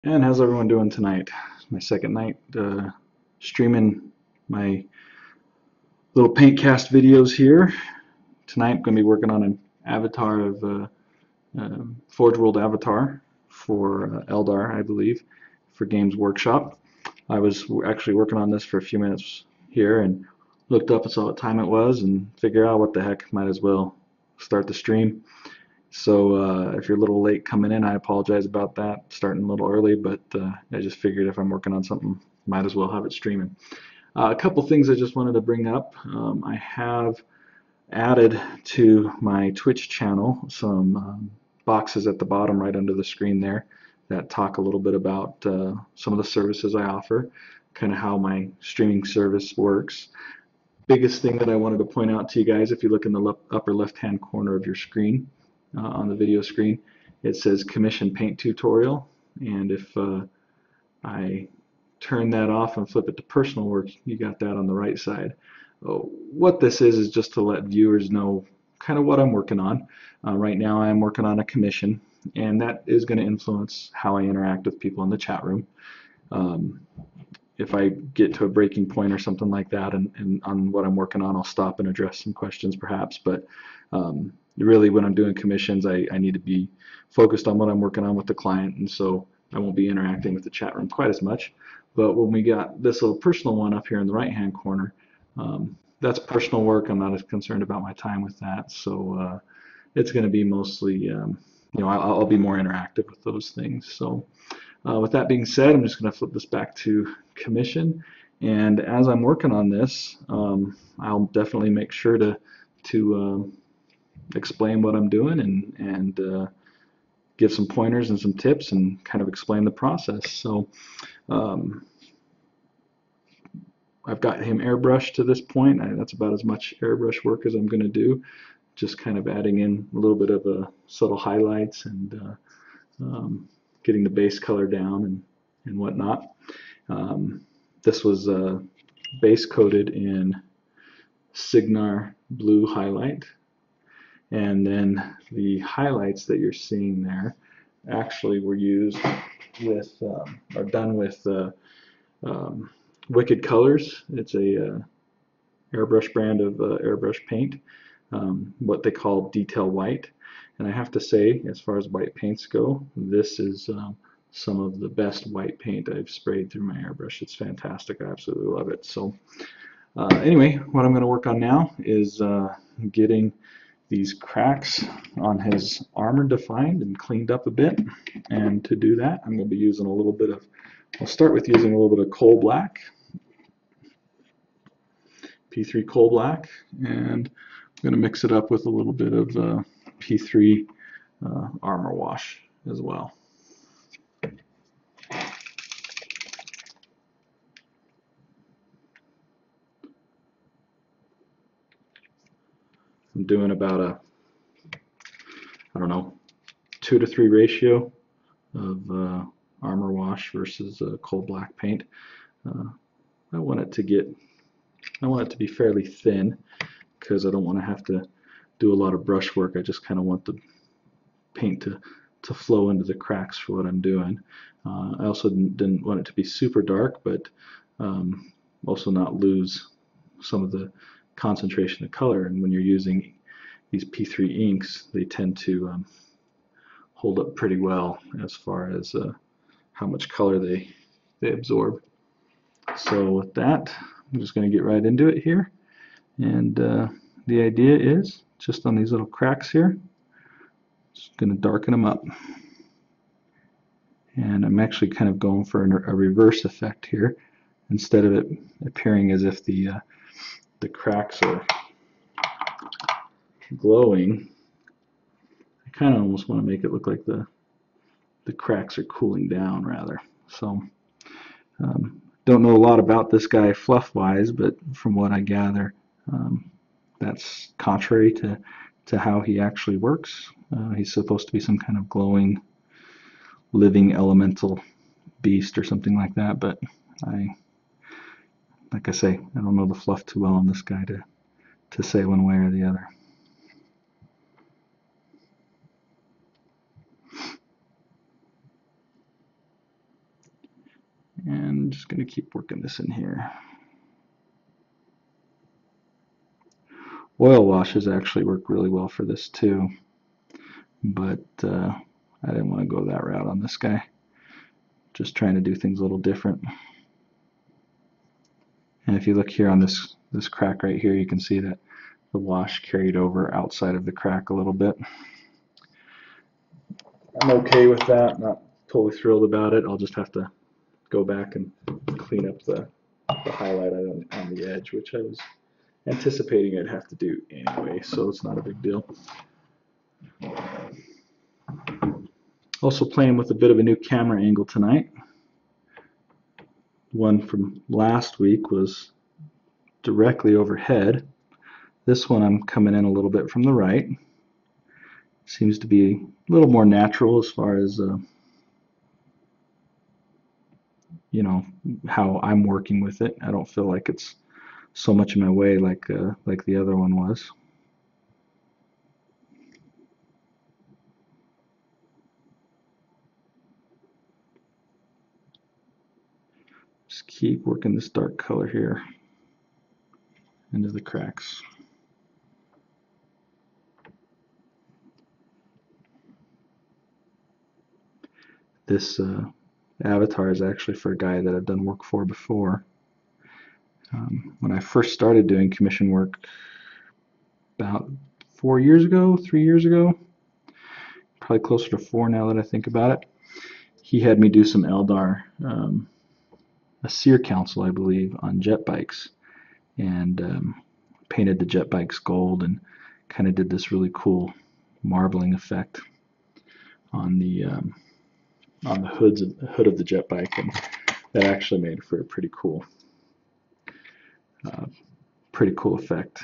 And how's everyone doing tonight? It's my second night streaming my little paint cast videos here. Tonight I'm going to be working on an avatar of Forgeworld Avatar for Eldar, I believe, for Games Workshop. I was actually working on this for a few minutes here and looked up and saw what time it was and figured out what the heck, might as well start the stream. So if you're a little late coming in, I apologize about that, starting a little early, but I just figured if I'm working on something, might as well have it streaming. A couple things I just wanted to bring up. I have added to my Twitch channel some boxes at the bottom right under the screen there that talk a little bit about some of the services I offer, kind of how my streaming service works. Biggest thing that I wanted to point out to you guys, if you look in the upper left-hand corner of your screen, on the video screen, it says Commission Paint Tutorial, and if I turn that off and flip it to Personal Work, you got that on the right side. What this is just to let viewers know kind of what I'm working on. Right now I'm working on a commission, and that is going to influence how I interact with people in the chat room. If I get to a breaking point or something like that and on what I'm working on, I'll stop and address some questions perhaps, but really when I'm doing commissions, I need to be focused on what I'm working on with the client, and so I won't be interacting with the chat room quite as much. But when we got this little personal one up here in the right hand corner, that's personal work. I'm not as concerned about my time with that, so it's going to be mostly I'll be more interactive with those things. So with that being said, I'm just going to flip this back to commission, and as I'm working on this, I'll definitely make sure to explain what I'm doing and give some pointers and some tips and kind of explain the process. So I've got him airbrushed to this point. That's about as much airbrush work as I'm going to do, just kind of adding in a little bit of subtle highlights and getting the base color down and whatnot. This was base coated in Signar blue highlight, and then the highlights that you're seeing there actually were used with are done with Wicked Colors. It's a airbrush brand of airbrush paint, what they call detail white. And I have to say, as far as white paints go, this is some of the best white paint I've sprayed through my airbrush. It's fantastic. I absolutely love it. So anyway, what I'm going to work on now is getting these cracks on his armor defined and cleaned up a bit. And to do that, I'm going to be using a little bit of, I'll start with using a little bit of coal black, P3 coal black, and I'm going to mix it up with a little bit of P3 armor wash as well. I'm doing about a, I don't know, 2 to 3 ratio of armor wash versus coal black paint. I want it to be fairly thin because I don't want to have to do a lot of brush work. I just kind of want the paint to flow into the cracks for what I'm doing. I also didn't want it to be super dark, but also not lose some of the concentration of color. And when you're using these P3 inks, they tend to hold up pretty well as far as how much color they absorb. So with that, I'm just going to get right into it here. And the idea is just on these little cracks here, just going to darken them up. And I'm actually kind of going for a reverse effect here. Instead of it appearing as if the cracks are glowing, I kind of almost want to make it look like the cracks are cooling down rather. So don't know a lot about this guy fluff-wise, but from what I gather, that's contrary to how he actually works. He's supposed to be some kind of glowing, living elemental beast or something like that, but like I say, I don't know the fluff too well on this guy to say one way or the other. And I'm just going to keep working this in here. Oil washes actually work really well for this too, but I didn't want to go that route on this guy. Just trying to do things a little different. And if you look here on this crack right here, you can see that the wash carried over outside of the crack a little bit. I'm okay with that, not totally thrilled about it. I'll just have to go back and clean up the highlight on the edge, which I was anticipating I'd have to do anyway, so it's not a big deal. Also playing with a bit of a new camera angle tonight. One from last week was directly overhead. This one I'm coming in a little bit from the right. Seems to be a little more natural as far as you know, how I'm working with it. I don't feel like it's so much in my way like the other one was. Just keep working this dark color here into the cracks. This avatar is actually for a guy that I've done work for before. When I first started doing commission work about 4 years ago, 3 years ago, probably closer to 4 now that I think about it, he had me do some Eldar, a seer council I believe, on jet bikes, and painted the jet bikes gold and kind of did this really cool marbling effect on the hood of the jet bike, and that actually made for a pretty cool effect.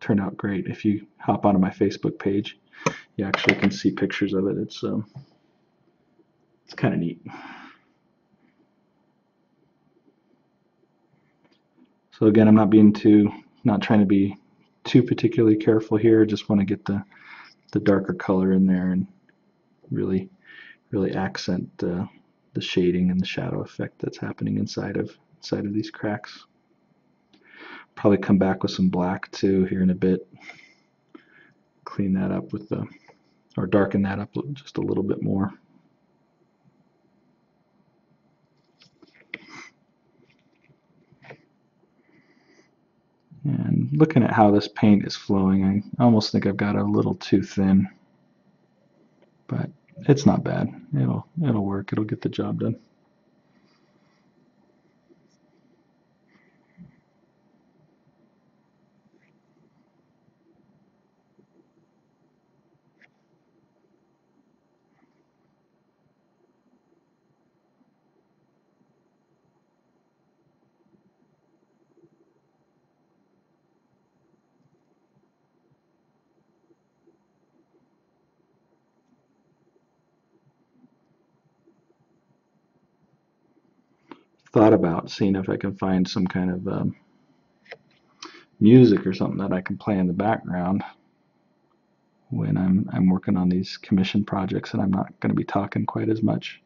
Turned out great. If you hop onto my Facebook page, you actually can see pictures of it. It's kind of neat. So again, I'm not trying to be too particularly careful here. Just want to get the darker color in there and really accent the shading and the shadow effect that's happening inside of these cracks. Probably come back with some black too here in a bit. Clean that up with or darken that up just a little bit more. And looking at how this paint is flowing, I almost think I've got it a little too thin, but it's not bad. It'll work. It'll get the job done. Thought about seeing if I can find some kind of music or something that I can play in the background when I'm working on these commission projects, and I'm not going to be talking quite as much.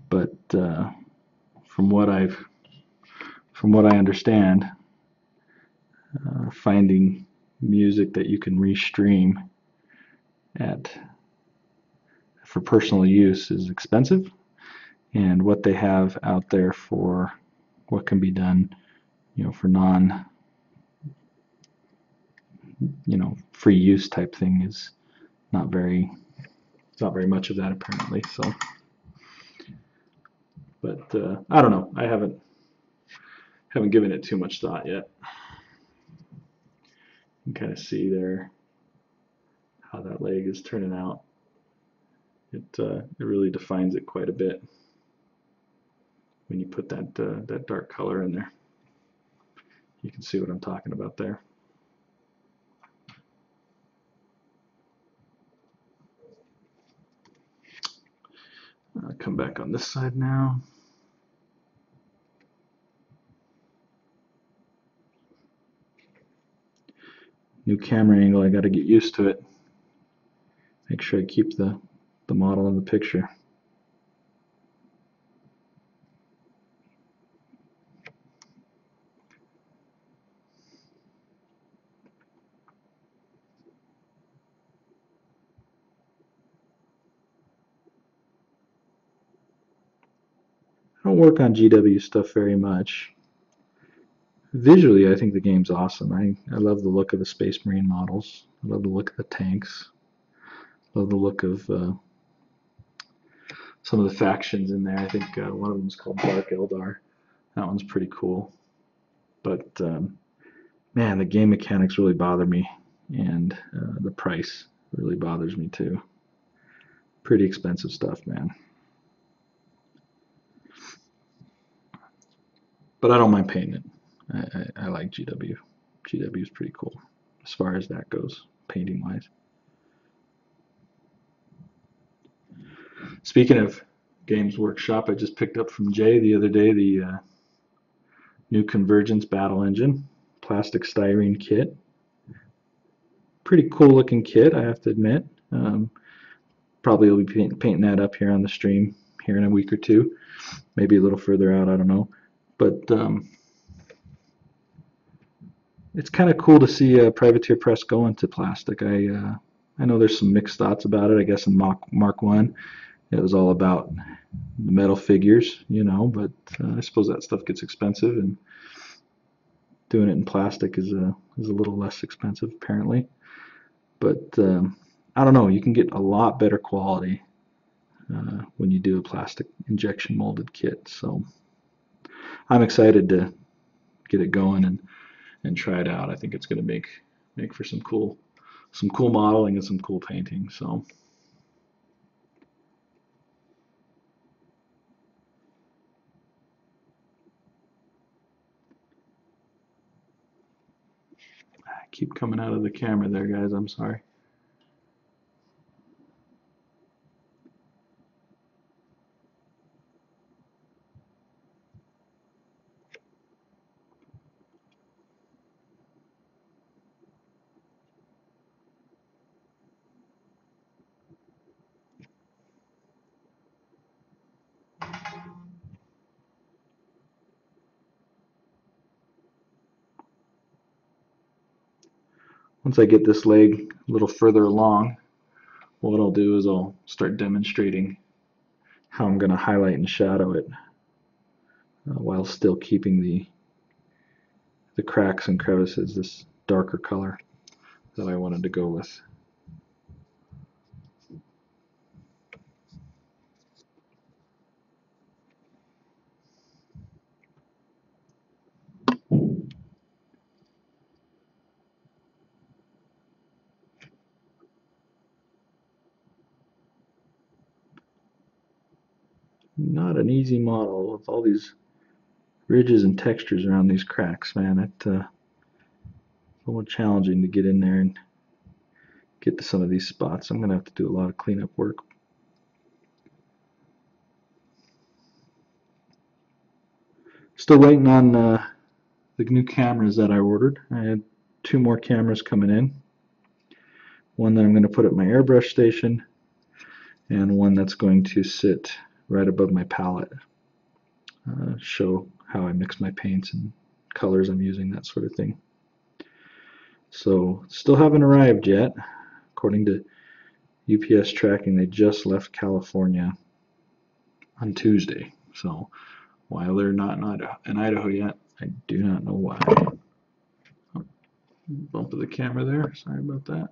But from what I understand, finding music that you can restream for personal use is expensive, and what they have out there for what can be done, for non, free use type thing is not very much of that apparently. So, but I don't know. I haven't given it too much thought yet. You can kind of see there how that leg is turning out. It really defines it quite a bit when you put that dark color in there. You can see what I'm talking about there. Come back on this side now. New camera angle, I got to get used to it. Make sure I keep the model in the picture. don't work on GW stuff very much. Visually, I think the game's awesome. I love the look of the Space Marine models. I love the look of the tanks. I love the look of some of the factions in there. I think one of them is called Dark Eldar. That one's pretty cool. But man, the game mechanics really bother me, and the price really bothers me too. Pretty expensive stuff, man. But I don't mind painting it. I like GW. GW is pretty cool as far as that goes, painting wise. Speaking of Games Workshop, I just picked up from Jay the other day the new Convergence Battle Engine plastic styrene kit. Pretty cool looking kit, I have to admit. Probably will be painting that up here on the stream here in a week or two, maybe a little further out, I don't know. But it's kind of cool to see Privateer Press go into plastic. I know there's some mixed thoughts about it. I guess in Mark 1 it was all about the metal figures, you know, but I suppose that stuff gets expensive, and doing it in plastic is a little less expensive apparently. But I don't know, you can get a lot better quality when you do a plastic injection molded kit. So I'm excited to get it going and try it out. I think it's going to make for some cool modeling and some cool painting. So I keep coming out of the camera there, guys. I'm sorry. Once I get this leg a little further along, what I'll do is I'll start demonstrating how I'm going to highlight and shadow it while still keeping the cracks and crevices this darker color that I wanted to go with. Not an easy model with all these ridges and textures around these cracks, man. It's a little challenging to get in there and get to some of these spots. I'm going to have to do a lot of cleanup work. Still waiting on the new cameras that I ordered. I had 2 more cameras coming in. One that I'm going to put at my airbrush station, and one that's going to sit right above my palette. Show how I mix my paints and colors I'm using, that sort of thing. So still haven't arrived yet. According to UPS tracking, they just left California on Tuesday. So while they're not in Idaho yet, I do not know why. Oh, bump of the camera there. Sorry about that.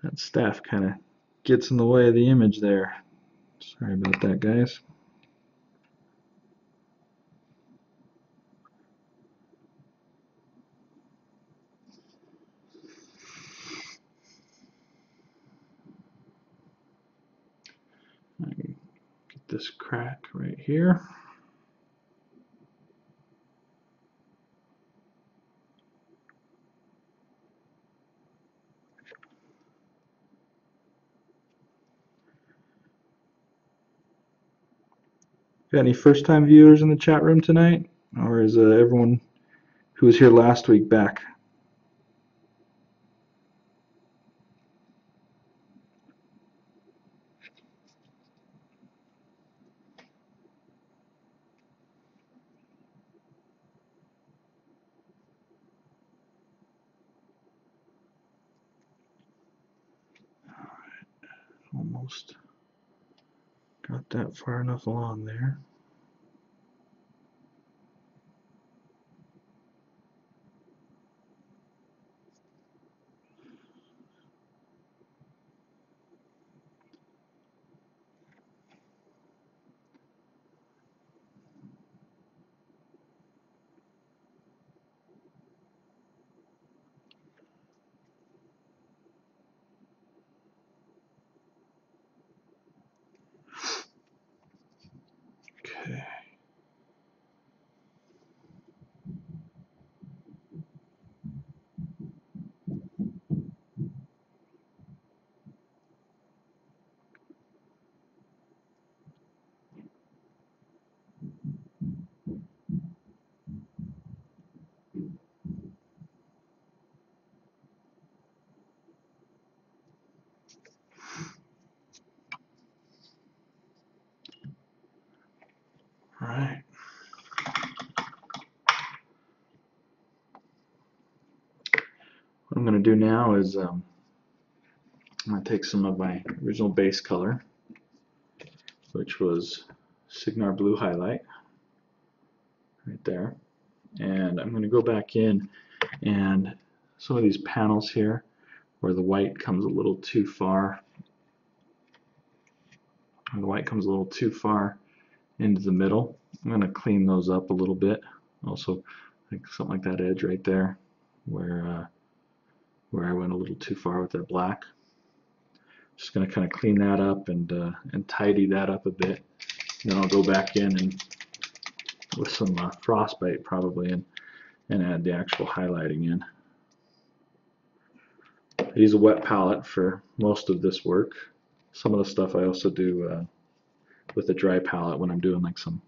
That staff kind of gets in the way of the image there. Sorry about that, guys. I can get this crack right here. Got any first-time viewers in the chat room tonight? Or is everyone who was here last week back? Almost got that far enough along there. Okay. All right. What I'm going to do now is I'm going to take some of my original base color, which was Signar Blue Highlight, right there, and I'm going to go back in and some of these panels here where the white comes a little too far, into the middle. I'm going to clean those up a little bit. Also, like something like that edge right there where I went a little too far with that black. Just going to kind of clean that up and tidy that up a bit. And then I'll go back in and with some frostbite probably and add the actual highlighting in. I use a wet palette for most of this work. Some of the stuff I also do with a dry palette when I'm doing like some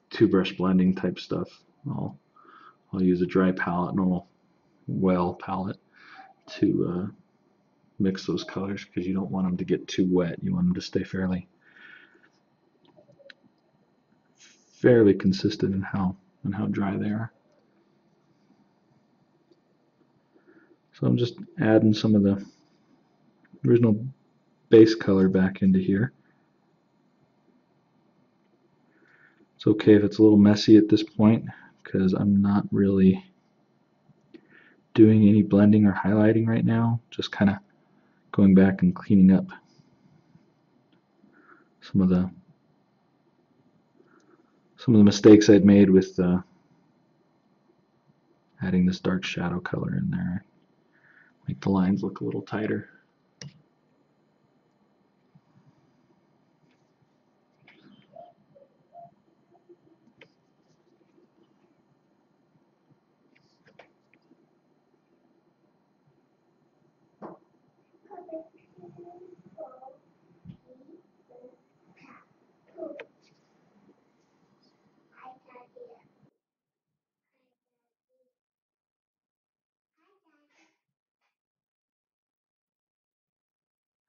two brush blending type stuff. I'll use a dry palette, normal well palette, to mix those colors because you don't want them to get too wet. You want them to stay fairly consistent in how dry they are. So I'm just adding some of the original base color back into here. It's okay if it's a little messy at this point because I'm not really doing any blending or highlighting right now, just kind of going back and cleaning up some of the mistakes I'd made with adding this dark shadow color in there. Make the lines look a little tighter.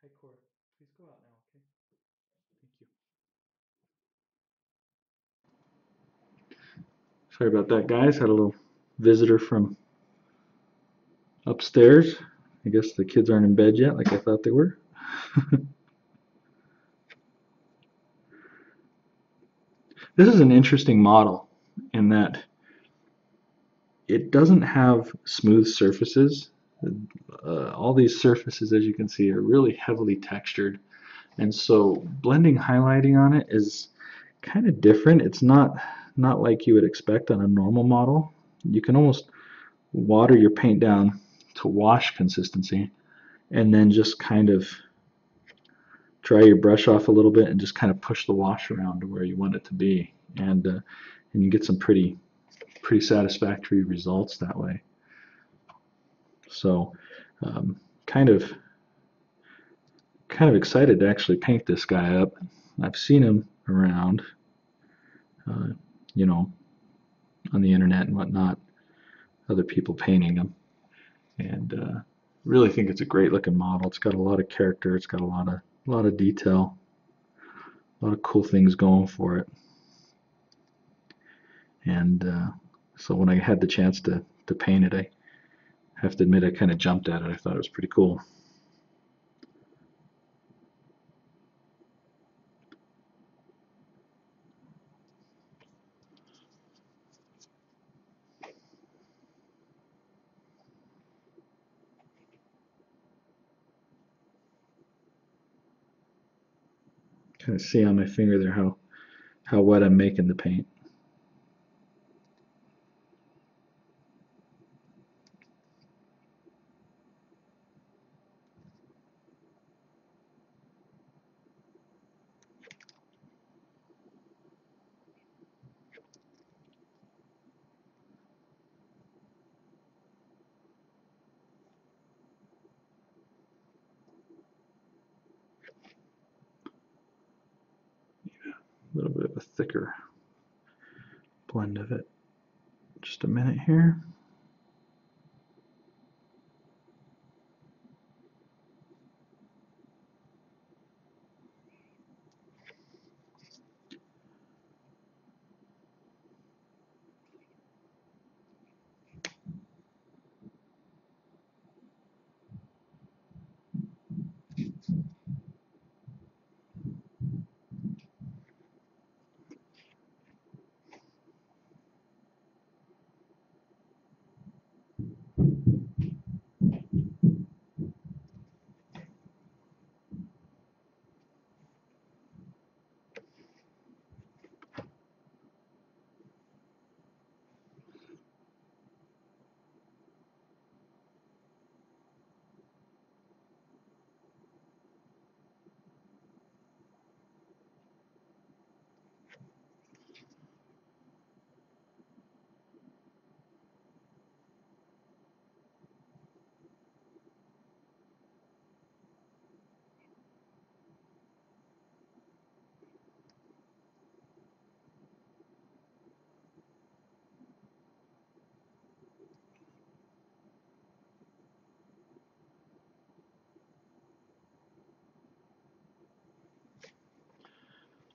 Hi, Cora. Please go out now, okay? Thank you. Sorry about that, guys. Had a little visitor from upstairs. I guess the kids aren't in bed yet like I thought they were. This is an interesting model in that it doesn't have smooth surfaces. All these surfaces, as you can see, are really heavily textured, and so blending highlighting on it is kind of different. It's not like you would expect on a normal model. You can almost water your paint down to wash consistency and then just kind of dry your brush off a little bit and just kind of push the wash around to where you want it to be, and you get some pretty satisfactory results that way. So kind of excited to actually paint this guy up. I've seen him around, you know, on the internet and whatnot, other people painting them. And really think it's a great looking model. It's got a lot of character. It's got a lot of detail. A lot of cool things going for it. And so when I had the chance to paint it, I have to admit I kind of jumped at it. I thought it was pretty cool. Kind of see on my finger there how wet I'm making the paint. A little bit of a thicker blend of it. Just a minute here.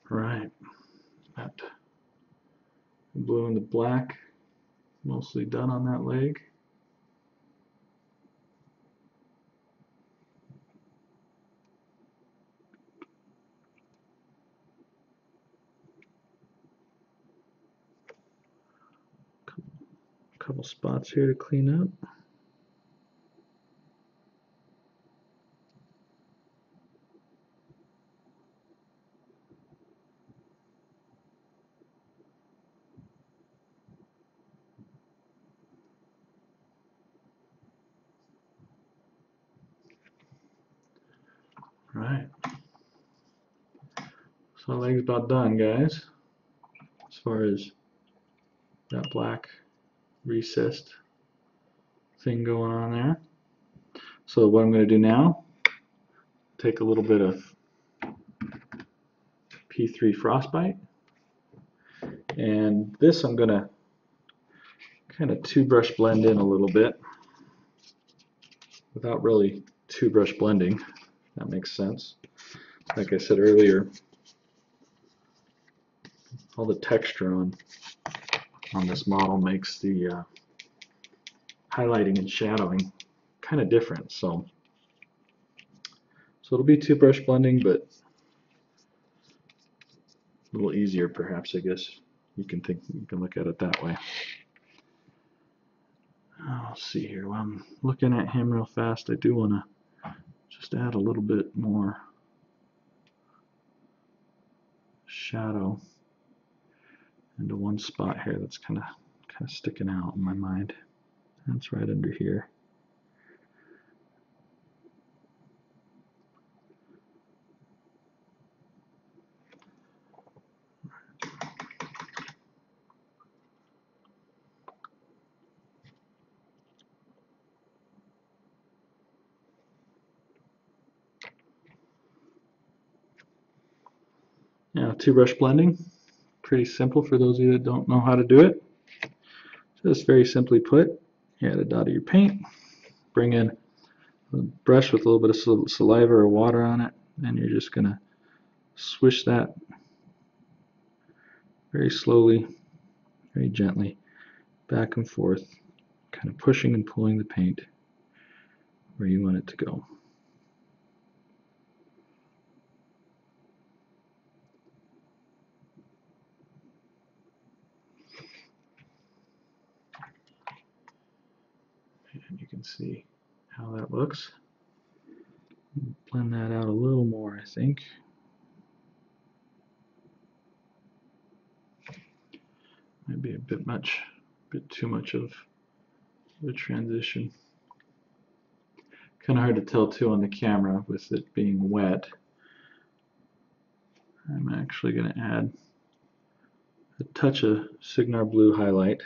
Right. That blue and the black mostly done on that leg. A couple spots here to clean up. Right. So the leg's about done, guys. As far as that black recessed thing going on there. So what I'm going to do now, take a little bit of P3 Frostbite, and this I'm going to kind of two brush blend in a little bit without really two brush blending, if that makes sense. Like I said earlier, all the texture on this model makes the highlighting and shadowing kind of different. So it'll be two brush blending, but a little easier perhaps, I guess. You can look at it that way. I'll see here. While I'm looking at him real fast, I do want to just add a little bit more shadow into one spot here that's kind of sticking out in my mind. That's right under here. Now, two brush blending, pretty simple for those of you that don't know how to do it. Just very simply put, add a dot of your paint, bring in a brush with a little bit of saliva or water on it, and you're just going to swish that very slowly, very gently, back and forth, kind of pushing and pulling the paint where you want it to go. And you can see how that looks. Blend that out a little more, I think. Might be a bit too much of a transition. Kind of hard to tell too on the camera with it being wet. I'm actually going to add a touch of Signar Blue highlight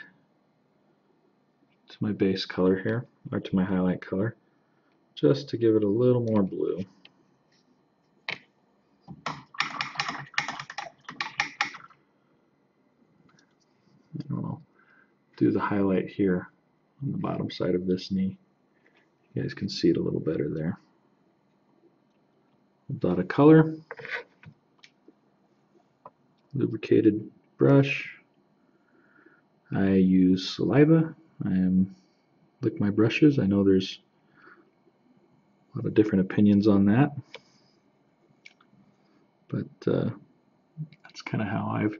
to my base color here, or to my highlight color, just to give it a little more blue. And I'll do the highlight here on the bottom side of this knee. You guys can see it a little better there. Dot of color, lubricated brush. I use saliva. Lick my brushes. I know there's a lot of different opinions on that, but that's kind of how I've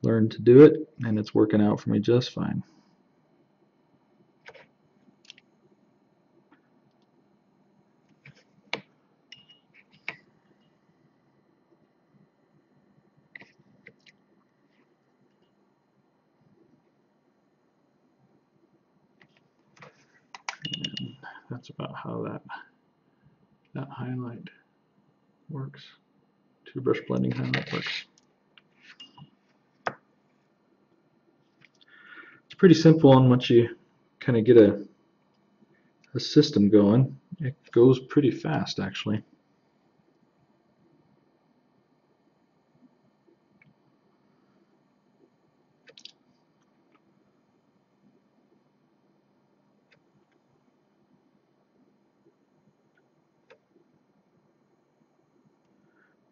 learned to do it, and it's working out for me just fine. And that's about how that highlight works. Two brush blending highlight works. It's pretty simple, and once you kind of get a system going, it goes pretty fast actually.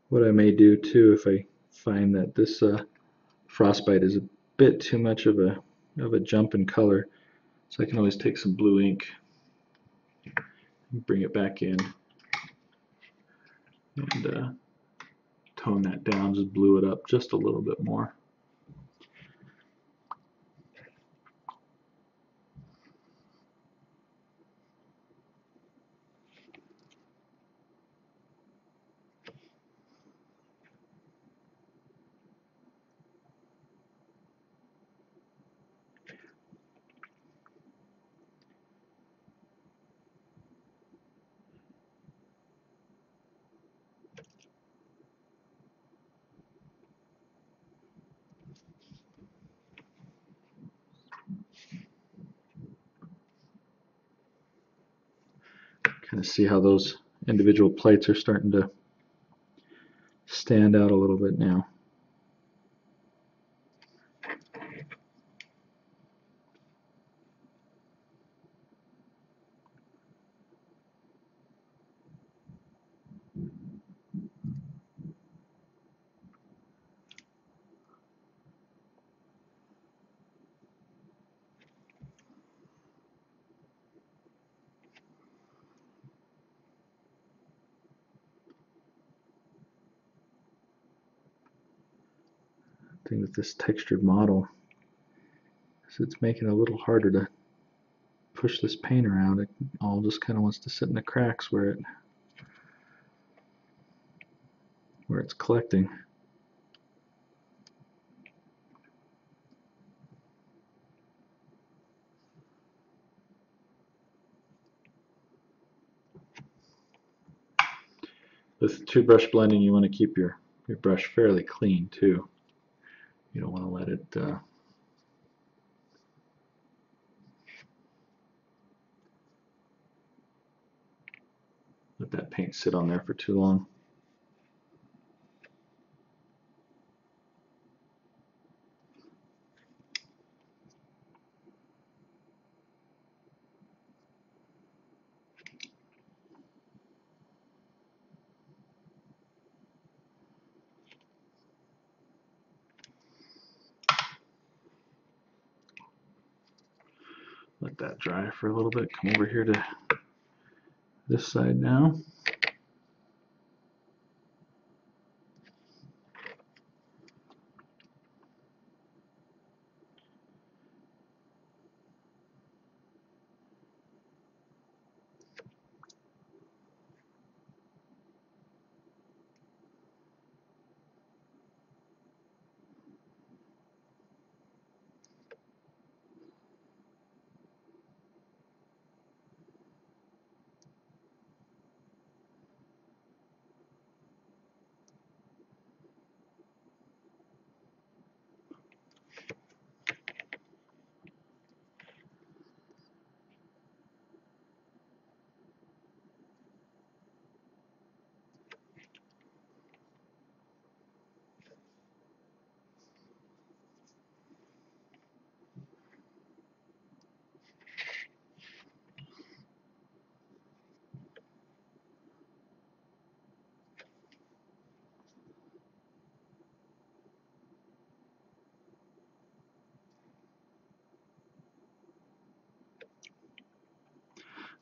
What I may do too, if I find that this frostbite is a bit too much of a jump in color, so I can always take some blue ink and bring it back in and tone that down, just blue it up just a little bit more. Kind of see how those individual plates are starting to stand out a little bit now. The thing with this textured model is it's making it a little harder to push this paint around. It all just kind of wants to sit in the cracks where it's collecting. With two brush blending, you want to keep your brush fairly clean too. You don't want to let it let that paint sit on there for too long. Let that dry for a little bit. Come over here to this side now.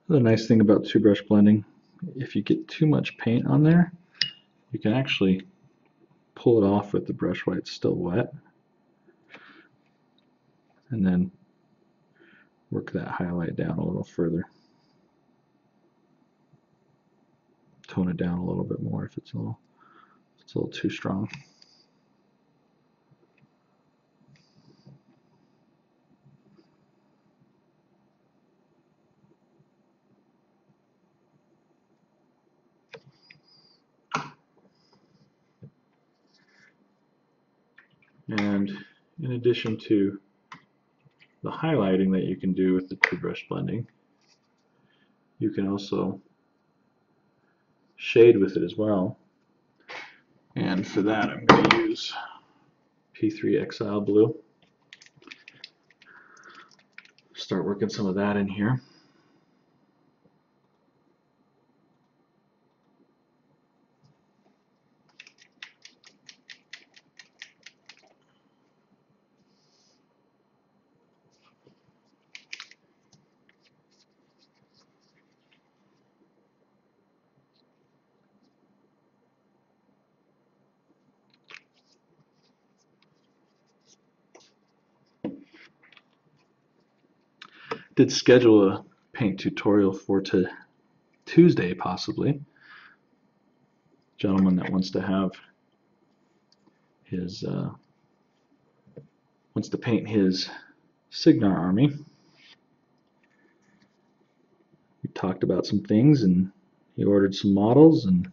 The nice thing about two brush blending, if you get too much paint on there, you can actually pull it off with the brush while it's still wet, and then work that highlight down a little further. Tone it down a little bit more if it's a little too strong. And in addition to the highlighting that you can do with the two brush blending, you can also shade with it as well. And for that, I'm going to use P3 Exile Blue. Start working some of that in here. Did schedule a paint tutorial for Tuesday, possibly. Gentleman that wants to have his wants to paint his Signar army. We talked about some things, and he ordered some models, and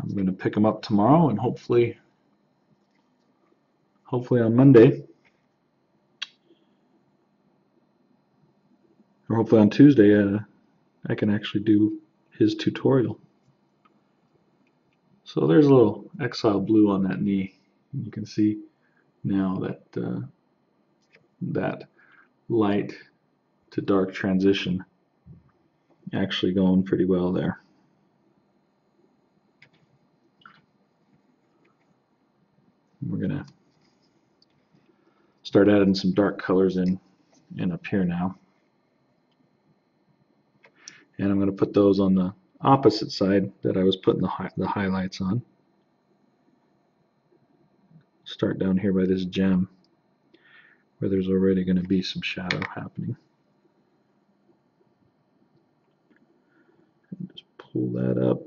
I'm going to pick them up tomorrow, and hopefully on Monday, or hopefully on Tuesday, I can actually do his tutorial. So there's a little Exile Blue on that knee. You can see now that that light to dark transition actually going pretty well there. We're gonna start adding some dark colors in up here now, and I'm going to put those on the opposite side that I was putting the highlights on. Start down here by this gem where there's already going to be some shadow happening. And just pull that up,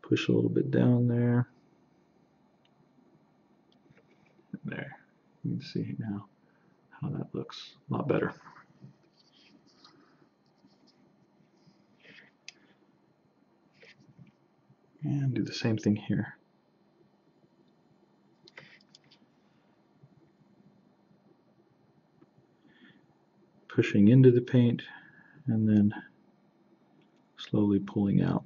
push a little bit down there. There, you can see now how that looks a lot better. And do the same thing here. Pushing into the paint and then slowly pulling out.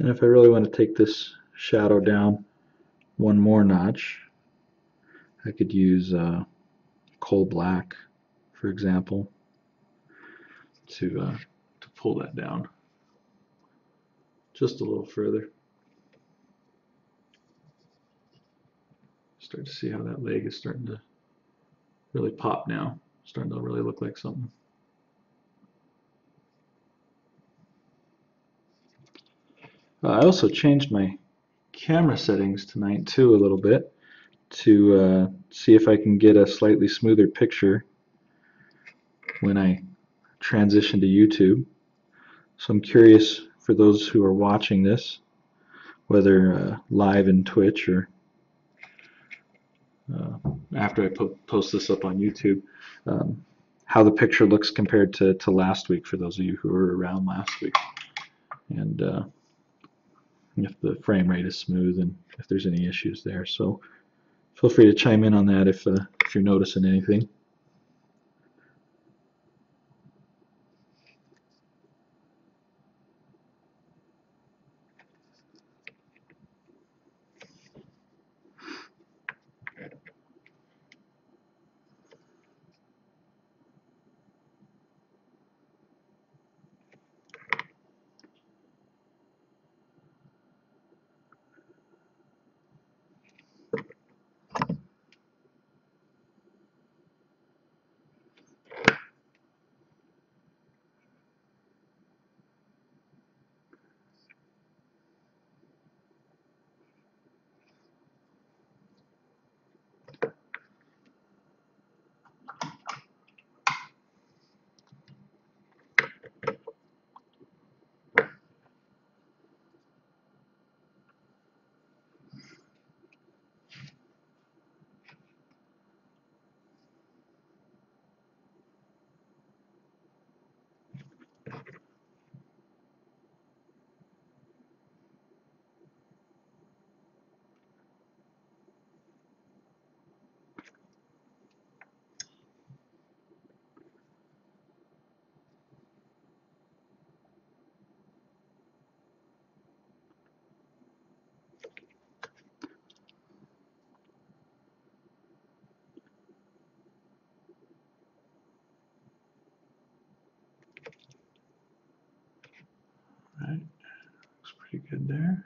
And if I really want to take this shadow down one more notch, I could use coal black, for example, to pull that down just a little further. Start to see how that leg is starting to really pop now, starting to really look like something. I also changed my camera settings tonight too a little bit to see if I can get a slightly smoother picture when I transition to YouTube. So I'm curious for those who are watching this, whether live in Twitch or after I post this up on YouTube, how the picture looks compared to last week for those of you who were around last week. And if the frame rate is smooth and if there's any issues there. So feel free to chime in on that if you're noticing anything. All right, looks pretty good there.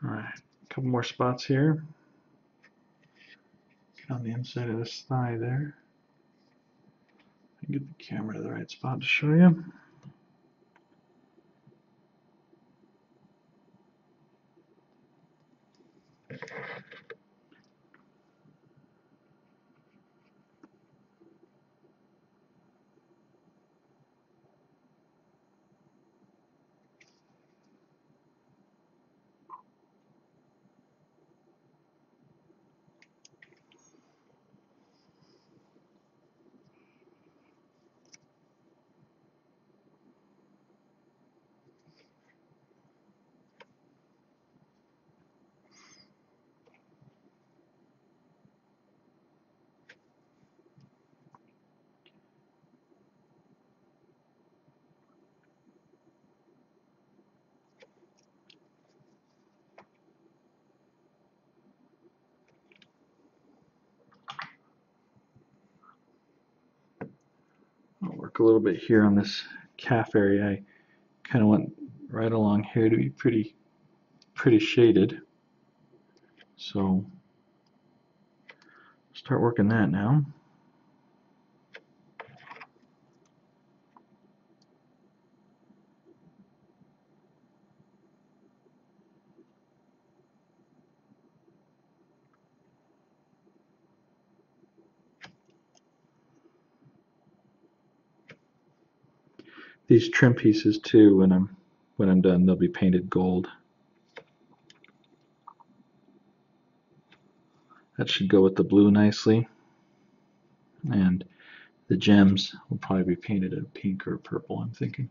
All right, a couple more spots here. Get on the inside of this thigh there. Get the camera to the right spot to show you. work a little bit here on this calf area. I kind of went right along here to be pretty shaded. So start working that now. These trim pieces too, when I'm done, they'll be painted gold. That should go with the blue nicely. And the gems will probably be painted a pink or purple, I'm thinking.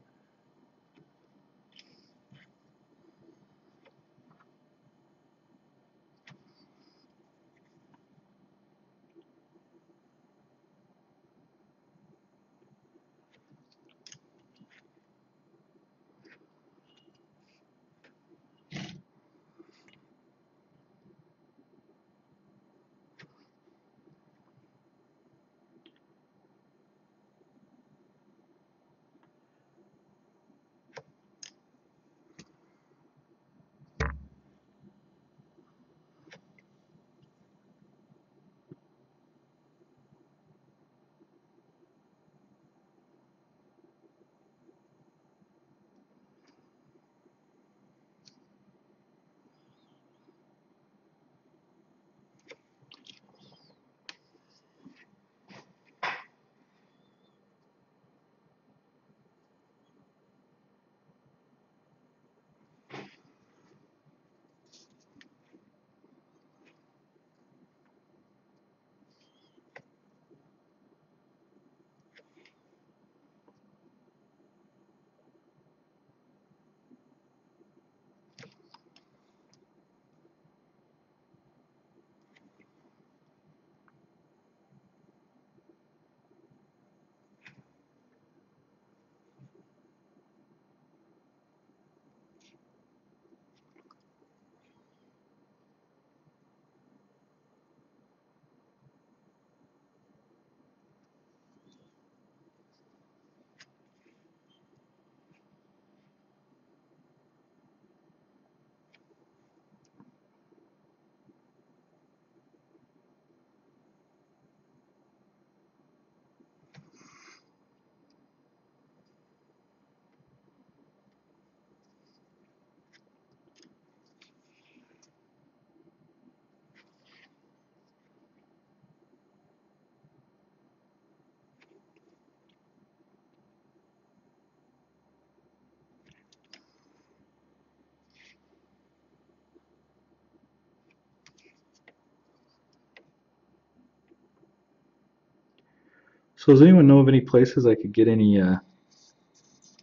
So does anyone know of any places I could get any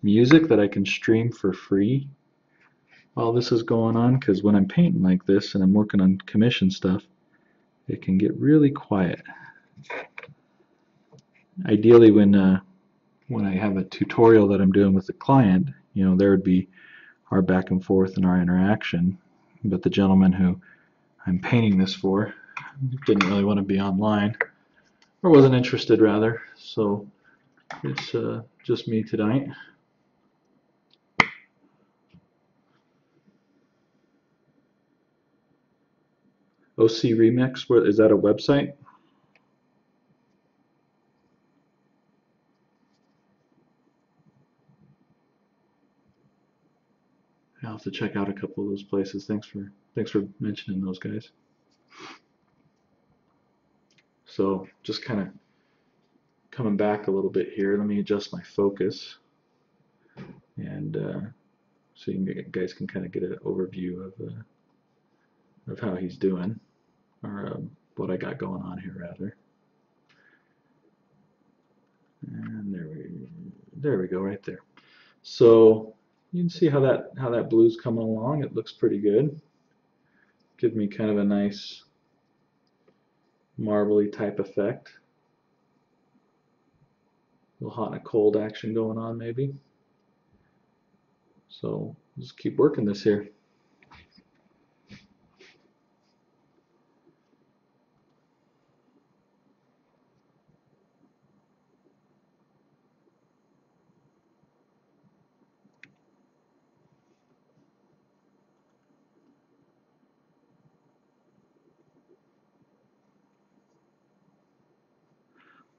music that I can stream for free while this is going on? Because when I'm painting like this and I'm working on commission stuff, it can get really quiet. Ideally, when I have a tutorial that I'm doing with the client, there would be our back and forth and our interaction. But the gentleman who I'm painting this for didn't really want to be online, or wasn't interested rather. So it's just me tonight. OC Remix, is that a website? I'll have to check out a couple of those places. Thanks for mentioning those guys. So just kind of coming back a little bit here. Let me adjust my focus, and so you guys can kind of get an overview of how he's doing, or what I got going on here rather. And there we go, right there. So you can see how that blue's coming along. It looks pretty good. Give me kind of a nice marbly type effect. A little hot and cold action going on maybe. So just keep working this here.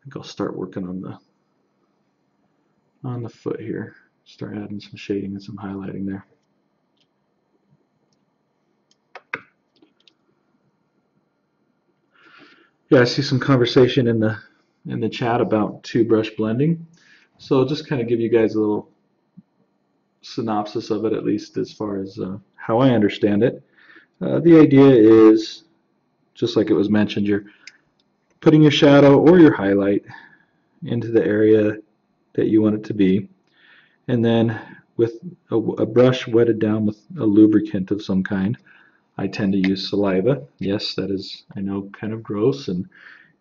think I'll start working on the foot here. Start adding some shading and some highlighting there. Yeah, I see some conversation in the chat about two-brush blending. So I'll just kind of give you guys a little synopsis of it, at least as far as how I understand it. The idea is, just like it was mentioned, you're putting your shadow or your highlight into the area that you want it to be, and then with a brush wetted down with a lubricant of some kind. I tend to use saliva. Yes, that is, I know, kind of gross, and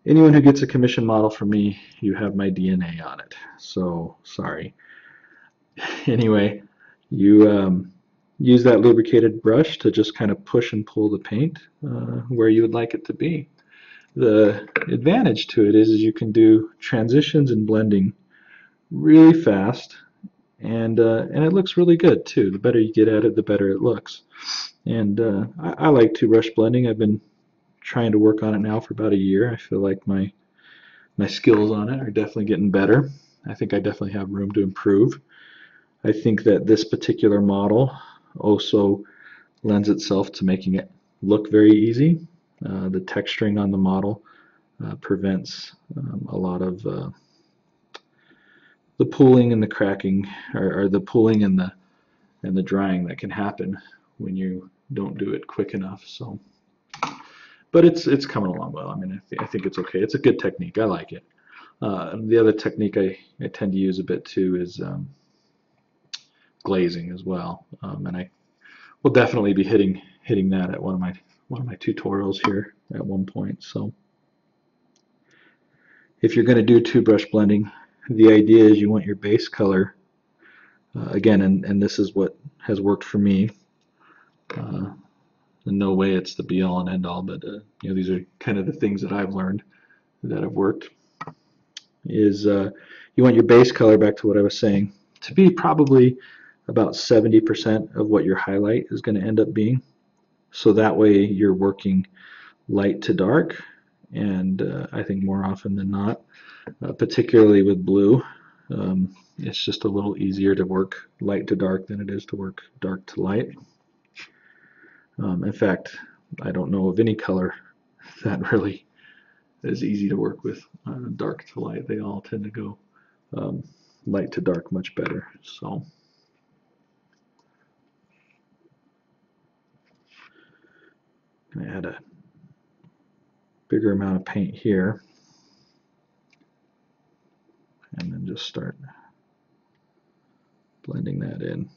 anyone who gets a commission model from me, you have my DNA on it, so sorry. Anyway, you use that lubricated brush to just kind of push and pull the paint where you would like it to be. The advantage to it is you can do transitions and blending really fast, and it looks really good too. The better you get at it, the better it looks. And I like two-brush blending. I've been trying to work on it now for about a year. I feel like my skills on it are definitely getting better. I think I definitely have room to improve. I think that this particular model also lends itself to making it look very easy. The texturing on the model prevents a lot of the pooling and the cracking, or the pooling and the drying that can happen when you don't do it quick enough. So, but it's coming along well. I mean, I think it's okay. It's a good technique. I like it. The other technique I tend to use a bit too is glazing as well, and I will definitely be hitting that at one of my tutorials here at one point. So, if you're going to do two-brush blending, the idea is you want your base color again, and this is what has worked for me. In no way it's the be-all and end-all, but these are kind of the things that I've learned that have worked. Is you want your base color, back to what I was saying, to be probably about 70% of what your highlight is going to end up being. So that way you're working light to dark, and I think more often than not, particularly with blue, it's just a little easier to work light to dark than it is to work dark to light. In fact, I don't know of any color that really is easy to work with dark to light. They all tend to go light to dark much better. So, I'm going to add a bigger amount of paint here, and then just start blending that in.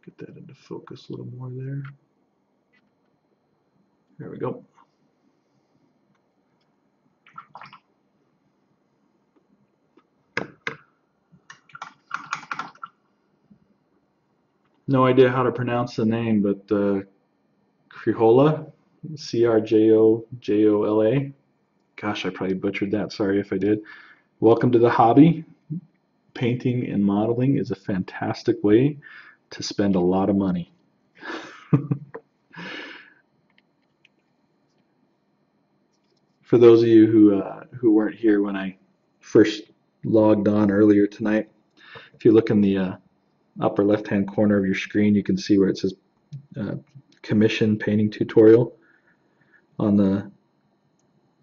Get that into focus a little more there. There we go. No idea how to pronounce the name, but Crjola, Crjojola. Gosh, I probably butchered that. Sorry if I did. Welcome to the hobby. Painting and modeling is a fantastic way to spend a lot of money. For those of you who weren't here when I first logged on earlier tonight, if you look in the upper left-hand corner of your screen, you can see where it says commission painting tutorial. On the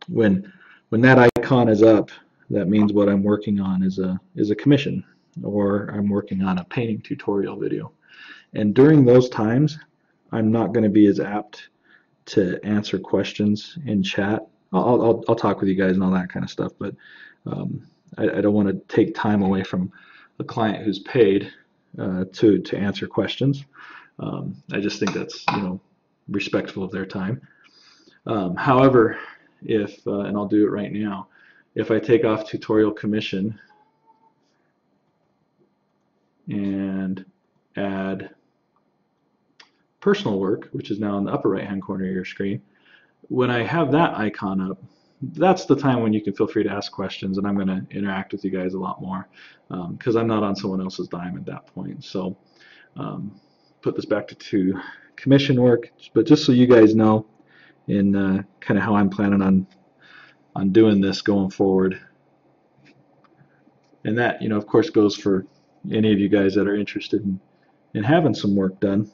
when that icon is up, that means what I'm working on is a commission, or I'm working on a painting tutorial video. And during those times, I'm not going to be as apt to answer questions in chat. I'll talk with you guys and all that kind of stuff, but I don't want to take time away from a client who's paid to answer questions. I just think that's respectful of their time. However, if and I'll do it right now, if I take off tutorial commission and add personal work, which is now in the upper right hand corner of your screen, when I have that icon up, that's the time when you can feel free to ask questions, and I'm going to interact with you guys a lot more because I'm not on someone else's dime at that point. So put this back to commission work, but just so you guys know in kind of how I'm planning on doing this going forward. And that, of course, goes for any of you guys that are interested in having some work done.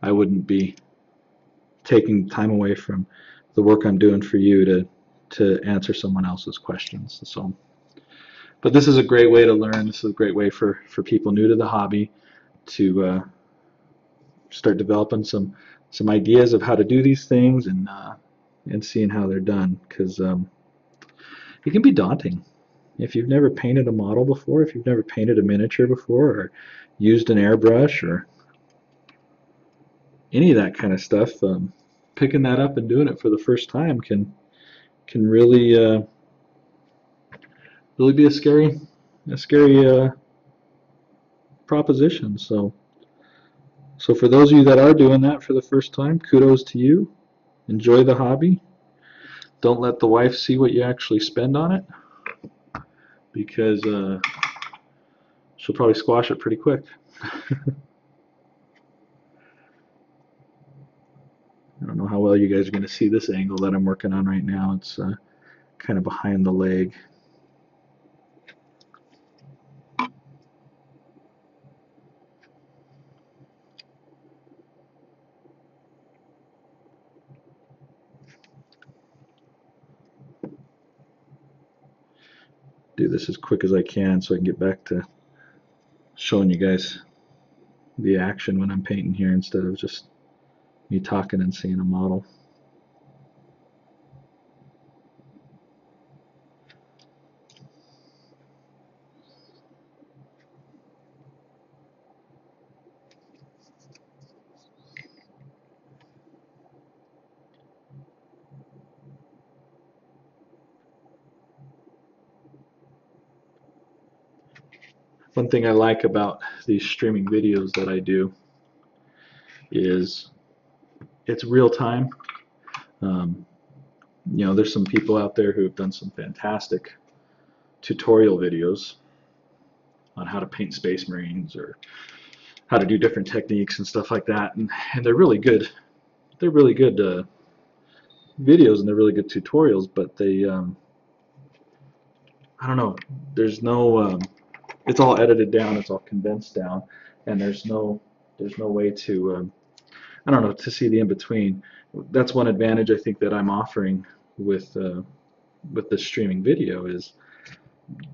I wouldn't be taking time away from the work I'm doing for you to answer someone else's questions. So, but this is a great way to learn. This is a great way for people new to the hobby to start developing some ideas of how to do these things and seeing how they're done, because it can be daunting. If you've never painted a model before, if you've never painted a miniature before, or used an airbrush, or any of that kind of stuff, picking that up and doing it for the first time can really be a scary proposition. So for those of you that are doing that for the first time, kudos to you. Enjoy the hobby. Don't let the wife see what you actually spend on it, because she'll probably squash it pretty quick. I don't know how well you guys are going to see this angle that I'm working on right now. It's kind of behind the leg. Do this as quick as I can so I can get back to showing you guys the action when I'm painting here instead of just me talking and seeing a model. One thing I like about these streaming videos that I do is it's real time. There's some people out there who have done some fantastic tutorial videos on how to paint Space Marines or how to do different techniques and stuff like that, and they're really good. They're really good videos, and they're really good tutorials, but they I don't know. There's no it's all edited down, it's all condensed down, and there's no way to I don't know, to see the in between. That's one advantage I think that I'm offering with this streaming video is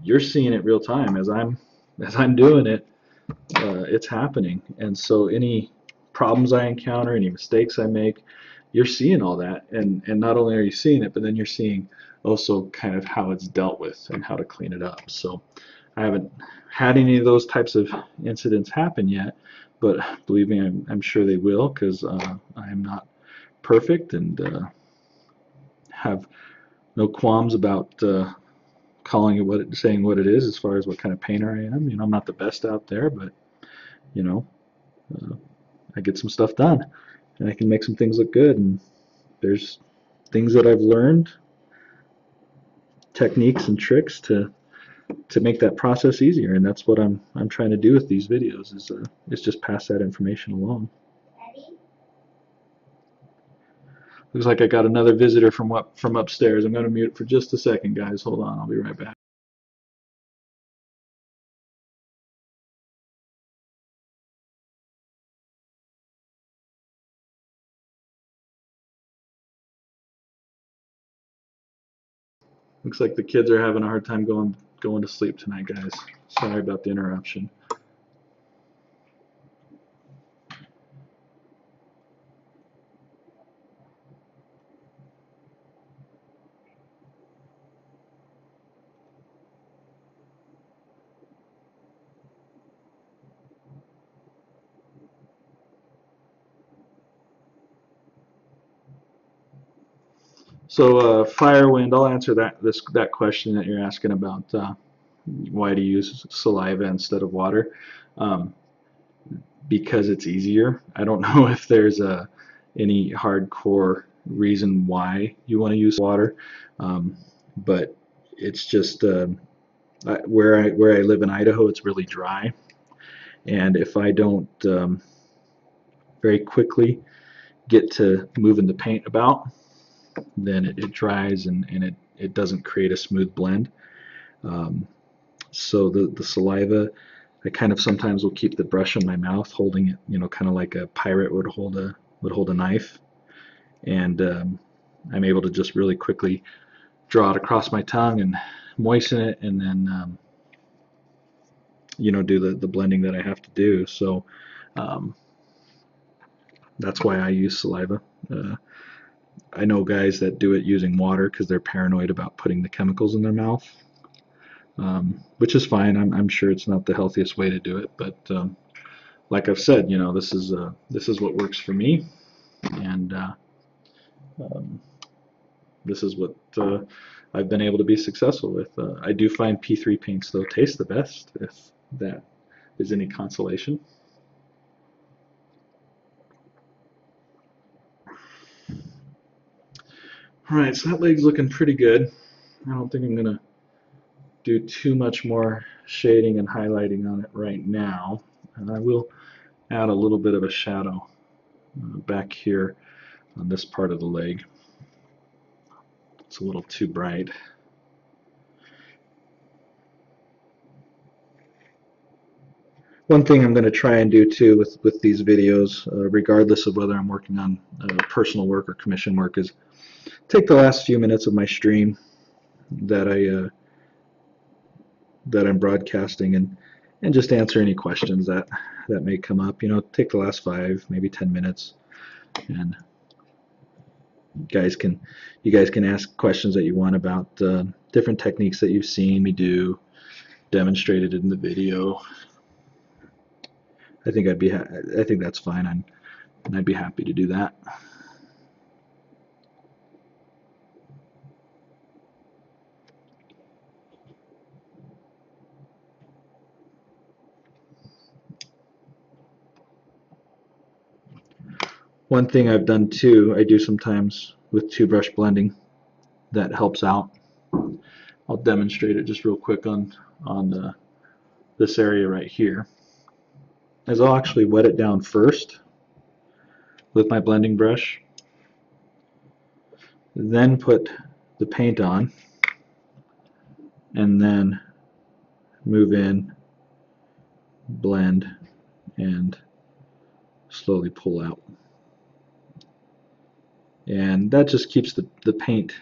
you're seeing it real time as I'm doing it. It's happening, and so any problems I encounter, any mistakes I make, you're seeing all that, and not only are you seeing it, but then you're seeing also kind of how it's dealt with and how to clean it up. So I haven't had any of those types of incidents happen yet, but believe me, I'm sure they will, because I am not perfect and have no qualms about calling it saying what it is as far as what kind of painter I am. I'm not the best out there, but I get some stuff done, and I can make some things look good. And there's things that I've learned, techniques and tricks to make that process easier, and that's what I'm trying to do with these videos is just pass that information along. Looks like I got another visitor from upstairs. I'm going to mute it for just a second, guys. Hold on, I'll be right back. Looks like the kids are having a hard time going to sleep tonight, guys. Sorry about the interruption. So Firewind, I'll answer that question that you're asking about why to use saliva instead of water. because it's easier. I don't know if there's any hardcore reason why you want to use water, but it's just where I live in Idaho, it's really dry, and if I don't very quickly get to moving the paint about, then it dries and it doesn't create a smooth blend. Um, so the saliva, I kind of sometimes will keep the brush in my mouth, holding it, kind of like a pirate would hold a knife, and I'm able to just really quickly draw it across my tongue and moisten it, and then do the blending that I have to do. So um, that's why I use saliva. Uh, I know guys that do it using water because they're paranoid about putting the chemicals in their mouth, which is fine. I'm sure it's not the healthiest way to do it, but like I've said, this is what works for me, and um, this is what I've been able to be successful with. I do find P3 paints though taste the best, if that is any consolation. All right, so that leg's looking pretty good. I don't think I'm gonna do too much more shading and highlighting on it right now, and I will add a little bit of a shadow back here on this part of the leg. It's a little too bright. One thing I'm going to try and do too with these videos, regardless of whether I'm working on personal work or commission work, is take the last few minutes of my stream that I'm broadcasting and just answer any questions that may come up. Take the last 5, maybe 10 minutes, and you guys can ask questions that you want about different techniques that you've seen me do, demonstrated in the video. I think that's fine, and I'd be happy to do that. One thing I've done too, I do sometimes with two-brush blending that helps out. I'll demonstrate it just real quick on this area right here. Is I'll actually wet it down first with my blending brush, then put the paint on, and then move in, blend, and slowly pull out. And that just keeps the paint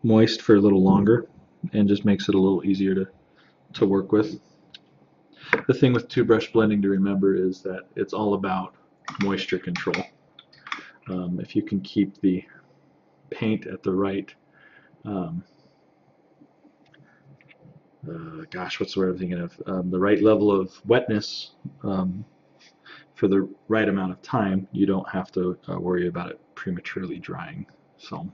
moist for a little longer and just makes it a little easier to work with. The thing with two-brush blending to remember is that it's all about moisture control. If you can keep the paint at the right, what's the word I'm thinking of? The right level of wetness for the right amount of time, you don't have to worry about it prematurely drying. So,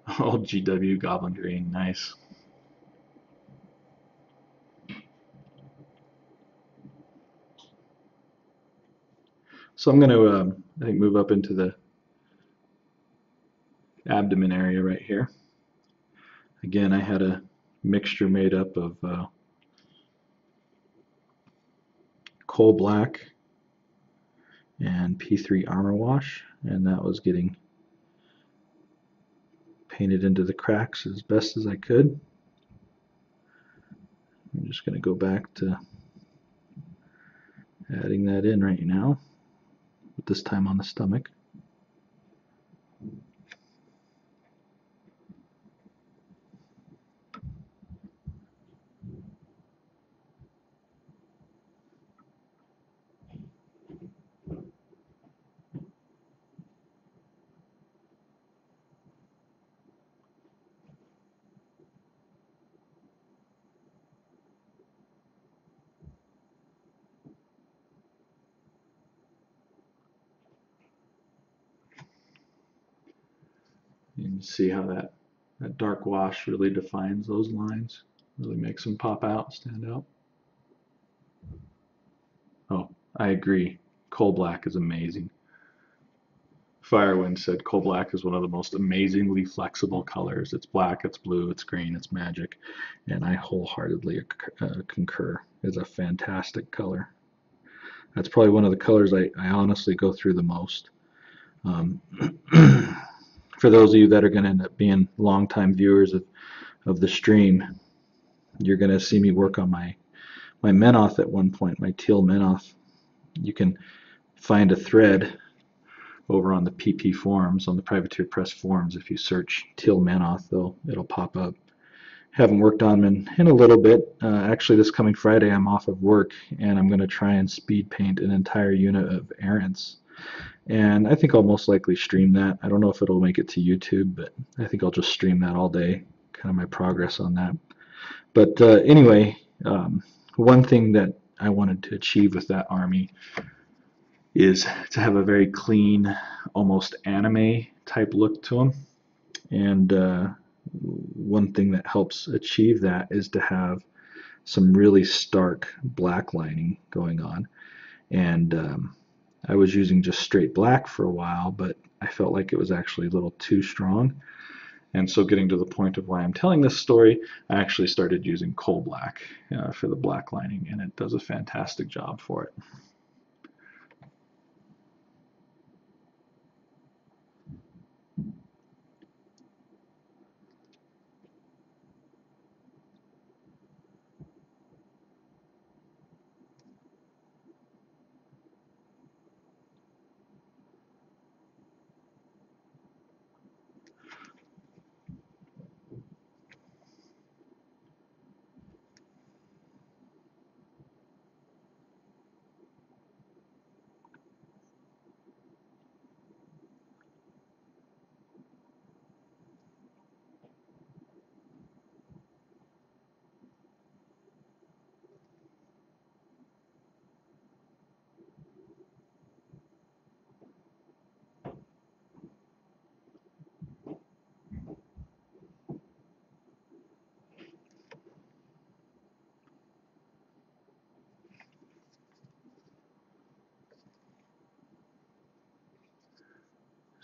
oh, GW Goblin Green, nice. So I'm going to, I think, move up into the abdomen area right here. Again, I had a mixture made up of coal black and P3 armor wash, and that was getting painted into the cracks as best as I could. I'm just going to go back to adding that in right now, but this time on the stomach. You can see how that dark wash really defines those lines. Really makes them pop out, stand out. Oh, I agree. Coal black is amazing. Firewind said coal black is one of the most amazingly flexible colors. It's black, it's blue, it's green, it's magic, and I wholeheartedly concur. It's a fantastic color. That's probably one of the colors I honestly go through the most. Um, for those of you that are going to end up being longtime viewers of the stream, you're going to see me work on my Menoth at one point, my teal Menoth. You can find a thread over on the PP forums, on the Privateer Press forums. If you search teal Menoth, it'll pop up. Haven't worked on them in a little bit. Actually, this coming Friday, I'm off of work, and I'm going to try and speed paint an entire unit of Errants. And I think I'll most likely stream that. I don't know if it'll make it to YouTube, but I think I'll just stream that all day, kind of my progress on that. But anyway, one thing that I wanted to achieve with that army is to have a very clean, almost anime type look to them. And one thing that helps achieve that is to have some really stark black lining going on. And I was using just straight black for a while, but I felt like it was actually a little too strong. And so getting to the point of why I'm telling this story, I actually started using coal black for the black lining, and it does a fantastic job for it.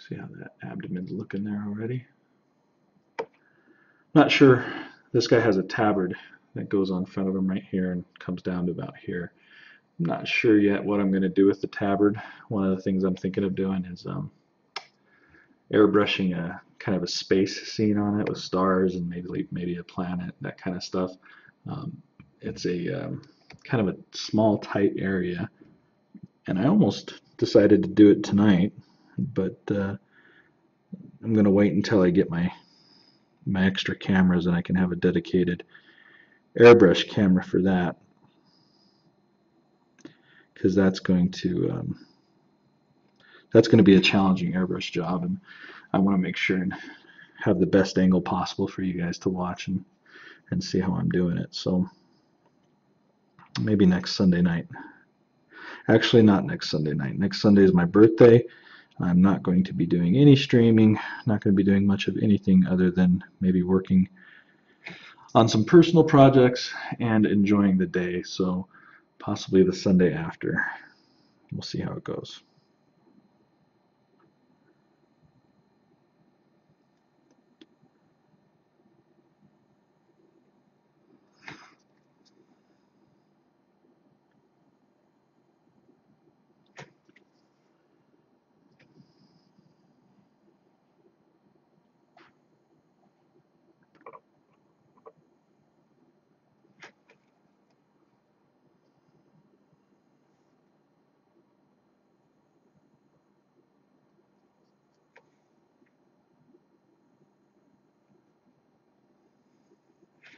See how that abdomen's looking there already? Not sure. This guy has a tabard that goes on front of him right here and comes down to about here. I'm not sure yet what I'm going to do with the tabard. One of the things I'm thinking of doing is airbrushing a kind of a space scene on it with stars and maybe a planet, that kind of stuff. It's a kind of a small, tight area, and I almost decided to do it tonight, but I'm going to wait until I get my extra cameras and I can have a dedicated airbrush camera for that, because that's going to be a challenging airbrush job, and I want to make sure and have the best angle possible for you guys to watch and see how I'm doing it. So maybe next Sunday night. Actually, not next Sunday night. Next Sunday is my birthday. I'm not going to be doing any streaming, not going to be doing much of anything other than maybe working on some personal projects and enjoying the day. So possibly the Sunday after. We'll see how it goes.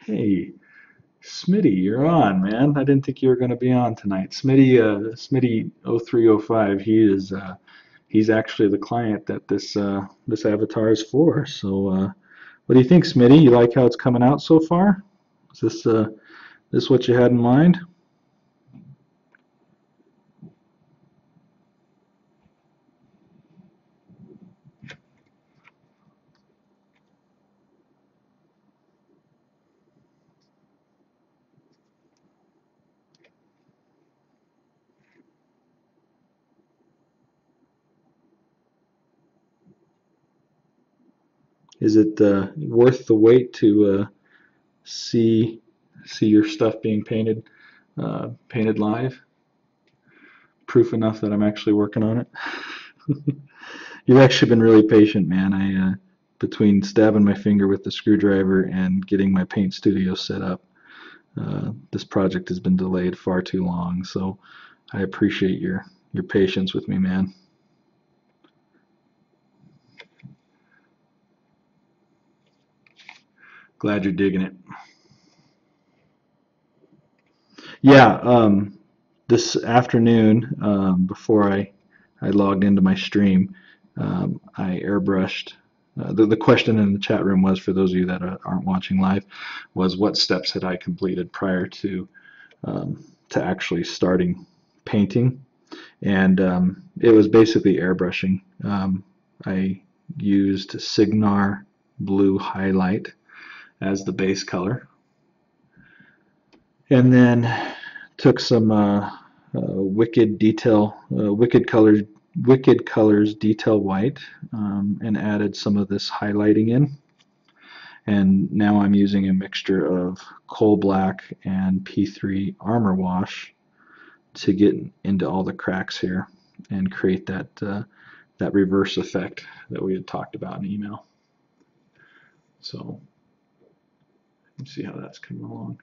Hey, Smitty, you're on, man. I didn't think you were going to be on tonight. Smitty 0305, he's actually the client that this avatar is for. So, what do you think, Smitty? You like how it's coming out so far? Is this what you had in mind? Is it worth the wait to see your stuff being painted live? Proof enough that I'm actually working on it. You've actually been really patient, man. I between stabbing my finger with the screwdriver and getting my paint studio set up, this project has been delayed far too long. So I appreciate your patience with me, man. Glad you're digging it. Yeah, this afternoon, before I logged into my stream, I airbrushed. The question in the chat room was, for those of you that aren't watching live, was what steps had I completed prior to actually starting painting, and it was basically airbrushing. I used Signar Blue Highlight as the base color, and then took some Wicked Colors Detail White, and added some of this highlighting in. And now I'm using a mixture of Coal Black and P3 Armor Wash to get into all the cracks here and create that reverse effect that we had talked about in email. So let's see how that's coming along.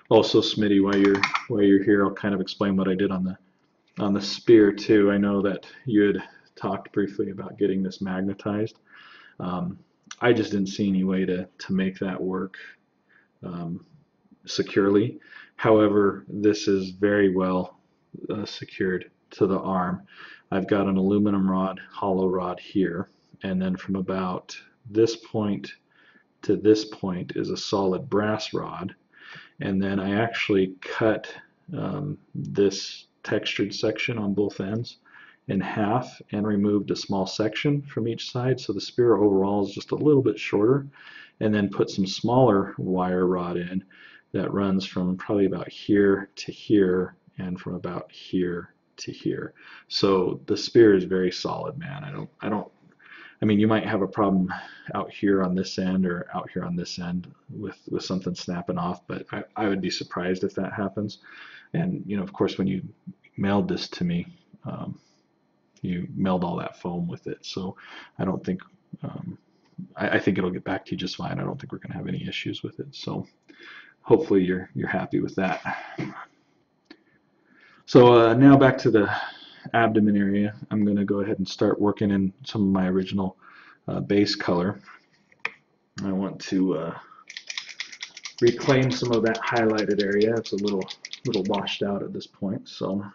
Also, Smitty, while you're here, I'll kind of explain what I did on the spear too. I know that you had talked briefly about getting this magnetized. I just didn't see any way to make that work securely. However, this is very well secured to the arm. I've got an aluminum rod, hollow rod here, and then from about this point to this point is a solid brass rod. And then I actually cut this textured section on both ends in half and removed a small section from each side, so the spear overall is just a little bit shorter, and then put some smaller wire rod in that runs from probably about here to here and from about here to here. So the spear is very solid, man. I mean, you might have a problem out here on this end or out here on this end with something snapping off, but I would be surprised if that happens. And, you know, of course, when you mailed this to me, you mailed all that foam with it. So I don't think, I think it'll get back to you just fine. I don't think we're going to have any issues with it. So hopefully you're happy with that. So now back to the abdomen area. I'm going to go ahead and start working in some of my original base color. I want to reclaim some of that highlighted area. It's a little washed out at this point. So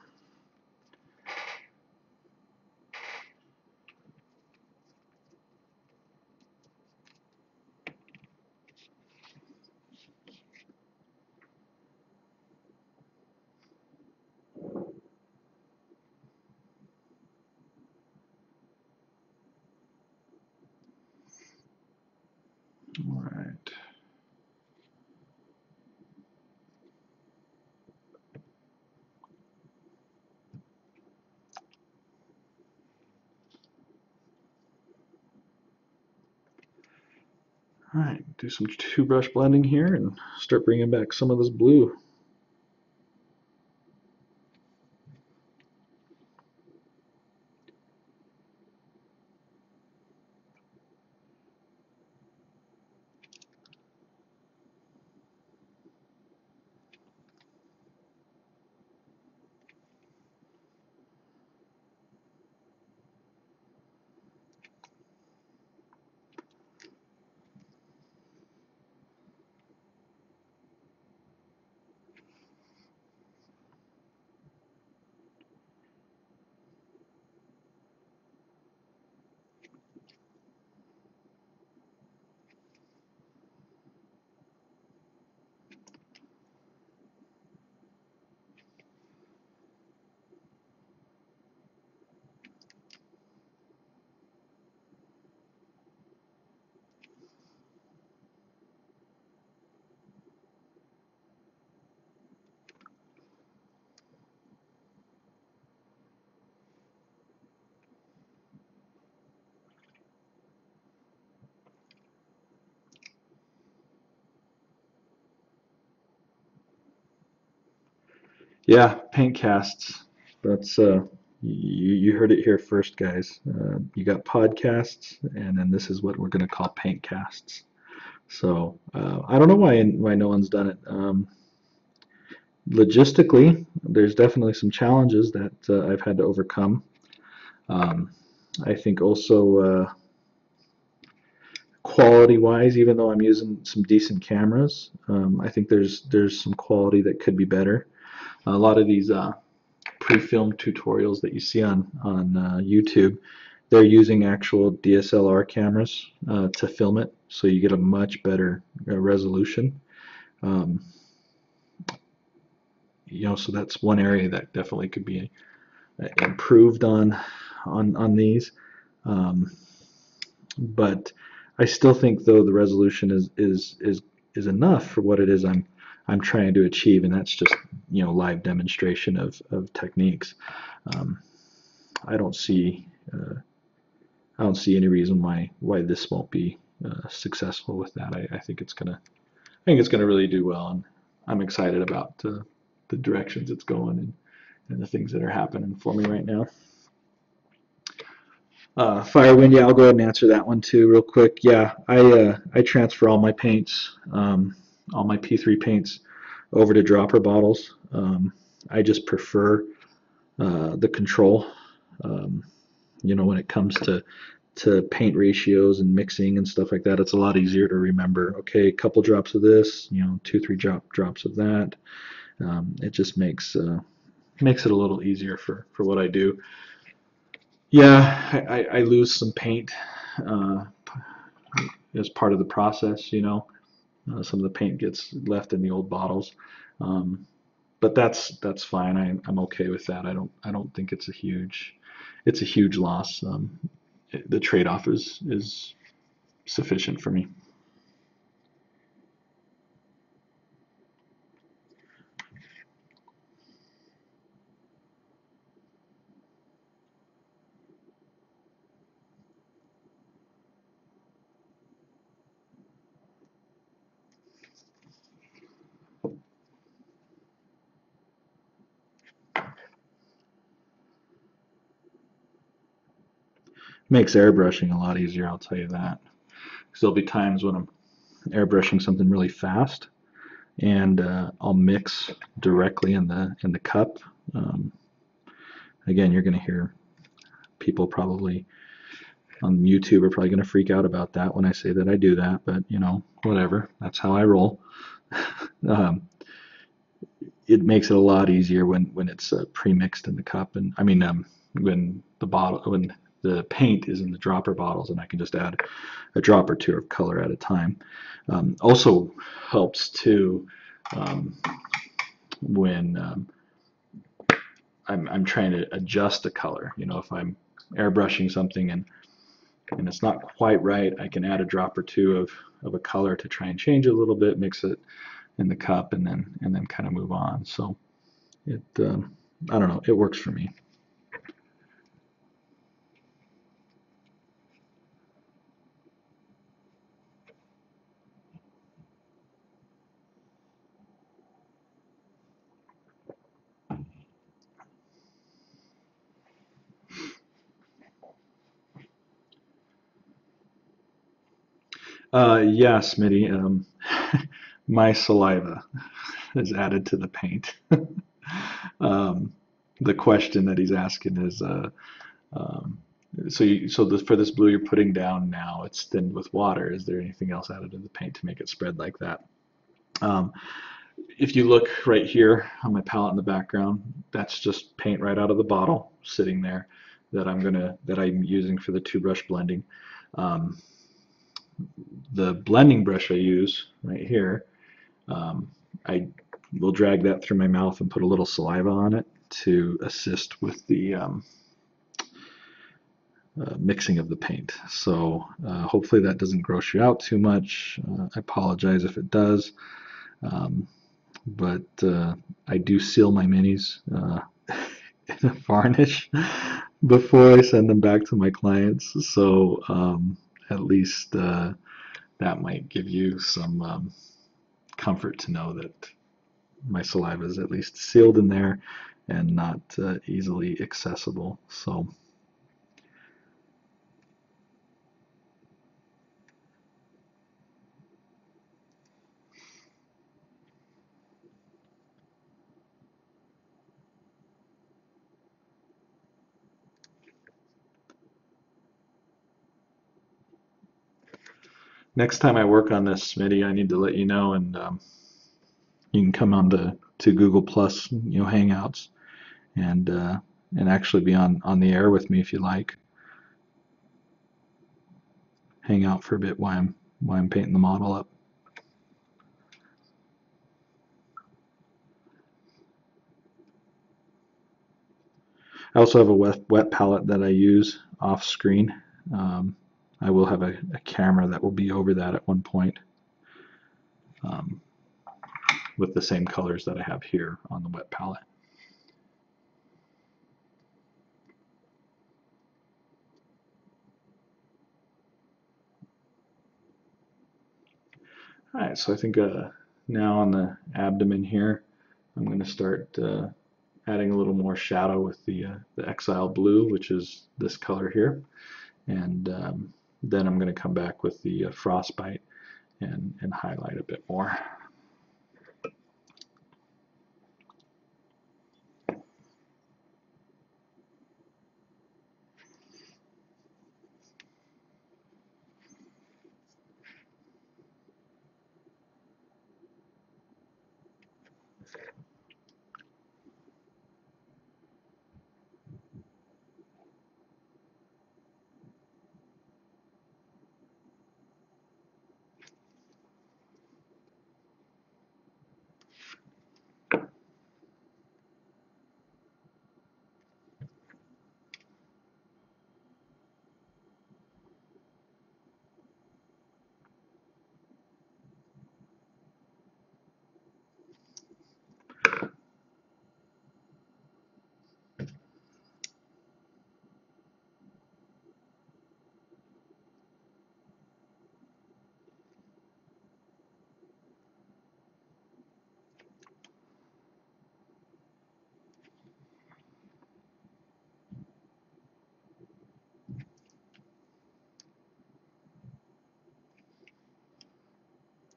all right. All right, do some two brush blending here and start bringing back some of this blue. Yeah, paint casts. That's you heard it here first, guys. You got podcasts, and then this is what we're going to call paint casts. So I don't know why no one's done it. Logistically, there's definitely some challenges that I've had to overcome. Um, I think also quality-wise, even though I'm using some decent cameras, I think there's some quality that could be better. A lot of these pre-filmed tutorials that you see on YouTube, they're using actual DSLR cameras to film it, so you get a much better resolution. Um, so that's one area that definitely could be improved on these. Um, but I still think though the resolution is enough for what it is I'm trying to achieve, and that's just live demonstration of techniques. Um, I don't see I don't see any reason why this won't be successful with that. I think it's gonna really do well, and I'm excited about the directions it's going and the things that are happening for me right now. Firewind, yeah, I'll go ahead and answer that one too, real quick. Yeah, I transfer all my paints, all my P3 paints, over to dropper bottles. I just prefer the control. Um, when it comes to paint ratios and mixing and stuff like that, it's a lot easier to remember. Okay, a couple drops of this, 2, 3 drops of that. It just makes it a little easier for what I do. Yeah, I lose some paint uh, as part of the process. Some of the paint gets left in the old bottles, um, but that's fine. I'm okay with that. I don't think it's a huge loss. The trade-off is sufficient for me. Makes airbrushing a lot easier, I'll tell you that. Because there'll be times when I'm airbrushing something really fast, and I'll mix directly in the cup. Um, Again, you're going to hear people probably on YouTube are probably going to freak out about that when I say that I do that, but whatever. That's how I roll. um, it makes it a lot easier when it's pre-mixed in the cup, and I mean when the paint is in the dropper bottles, and I can just add a drop or two of color at a time. Also helps too um, when I'm trying to adjust the color. If I'm airbrushing something and it's not quite right, I can add a drop or two of a color to try and change it a little bit, mix it in the cup, and then kind of move on. So it I don't know, it works for me. Yeah, Smitty, my saliva is added to the paint. um, the question that he's asking is um, for this blue you're putting down now, it's thinned with water. Is there anything else added to the paint to make it spread like that? Um, if you look right here on my palette in the background, that's just paint right out of the bottle sitting there that I'm using for the two brush blending. Um, the blending brush I use right here, I will drag that through my mouth and put a little saliva on it to assist with the mixing of the paint. So hopefully that doesn't gross you out too much. I apologize if it does. Um, but I do seal my minis in a varnish before I send them back to my clients. So at least that might give you some comfort to know that my saliva is at least sealed in there and not easily accessible. So next time I work on this, Smitty, I need to let you know, and you can come on to Google Plus, Hangouts, and actually be on the air with me if you like. Hang out for a bit while I'm painting the model up. I also have a wet palette that I use off screen. I will have a camera that will be over that at one point um, with the same colors that I have here on the wet palette. All right, so I think now on the abdomen here, I'm going to start adding a little more shadow with the Exile Blue, which is this color here. And then I'm going to come back with the Frostbite and highlight a bit more.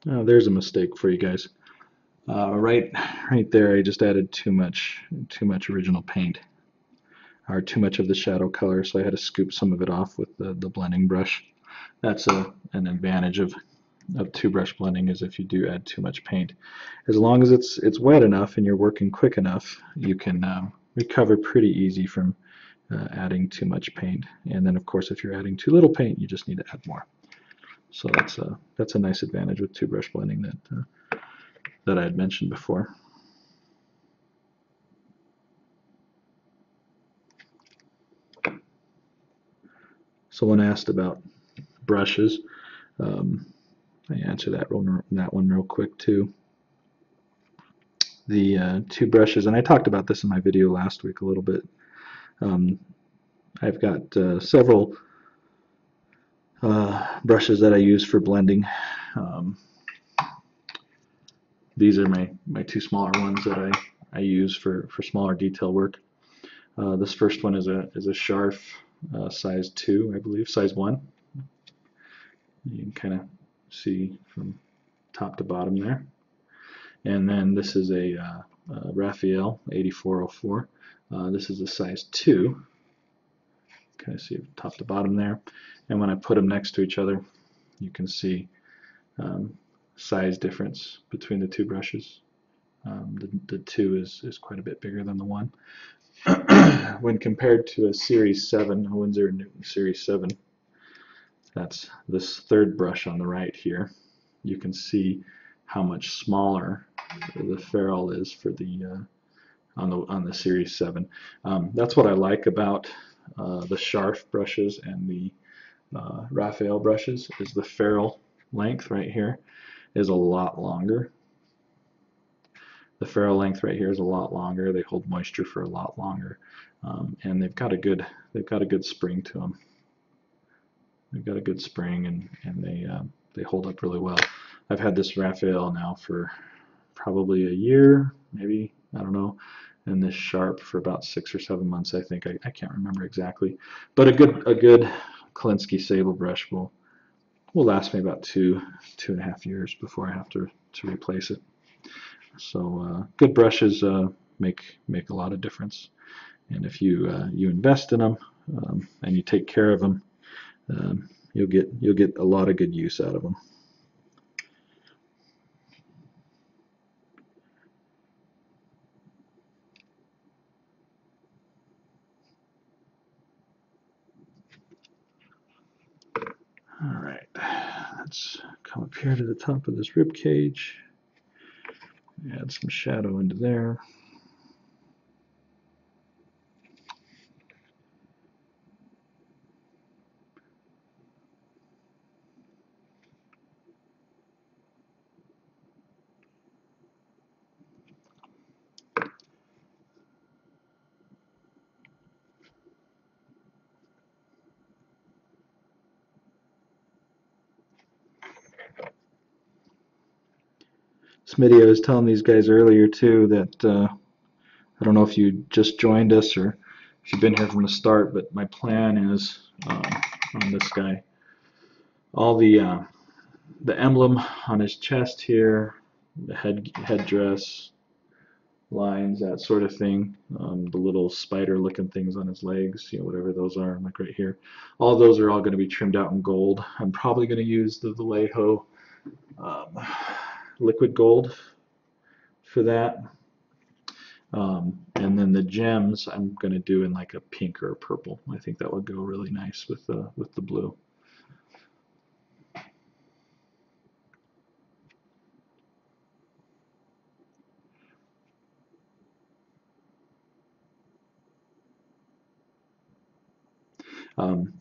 Oh, there's a mistake for you guys. Right there, I just added too much original paint, or too much of the shadow color, so I had to scoop some of it off with the blending brush. That's an advantage of two brush blending, is if you do add too much paint. As long as it's wet enough and you're working quick enough, you can recover pretty easy from adding too much paint. And then of course if you're adding too little paint, you just need to add more. So that's a nice advantage with two brush blending that I had mentioned before. Someone asked about brushes. I answer that one real quick too. The two brushes, and I talked about this in my video last week a little bit. I've got several brushes that I use for blending. These are my two smaller ones that I use for smaller detail work. This first one is a Scharf size 2, I believe, size 1. You can kind of see from top to bottom there. And then this is a Raphael 8404. This is a size 2. Kind of see top to bottom there. And when I put them next to each other, you can see size difference between the two brushes. The 2 is quite a bit bigger than the 1. When compared to a Series 7, a Winsor & Newton Series 7, that's this third brush on the right here. You can see how much smaller the ferrule is for the on the Series 7. That's what I like about the Scharf brushes and the Raphael brushes, is the ferrule length right here is a lot longer. The ferrule length right here is a lot longer. They hold moisture for a lot longer, and they've got a good spring to them. They've got a good spring, and they hold up really well. I've had this Raphael now for probably a year, maybe, I don't know, and this sharp for about 6 or 7 months, I think. I can't remember exactly, but a good Kolinsky sable brush will last me about 2.5 years before I have to replace it. So good brushes make a lot of difference, and if you invest in them and you take care of them, you'll get a lot of good use out of them. All right, let's come up here to the top of this rib cage. Add some shadow into there. Smitty, I was telling these guys earlier too that I don't know if you just joined us or if you've been here from the start, but my plan is on this guy, all the emblem on his chest here, the headdress, lines, that sort of thing, the little spider-looking things on his legs, whatever those are, like right here. All those are all going to be trimmed out in gold. I'm probably going to use the Vallejo liquid gold for that. And then the gems I'm going to do in like a pink or a purple. I think that would go really nice with the blue.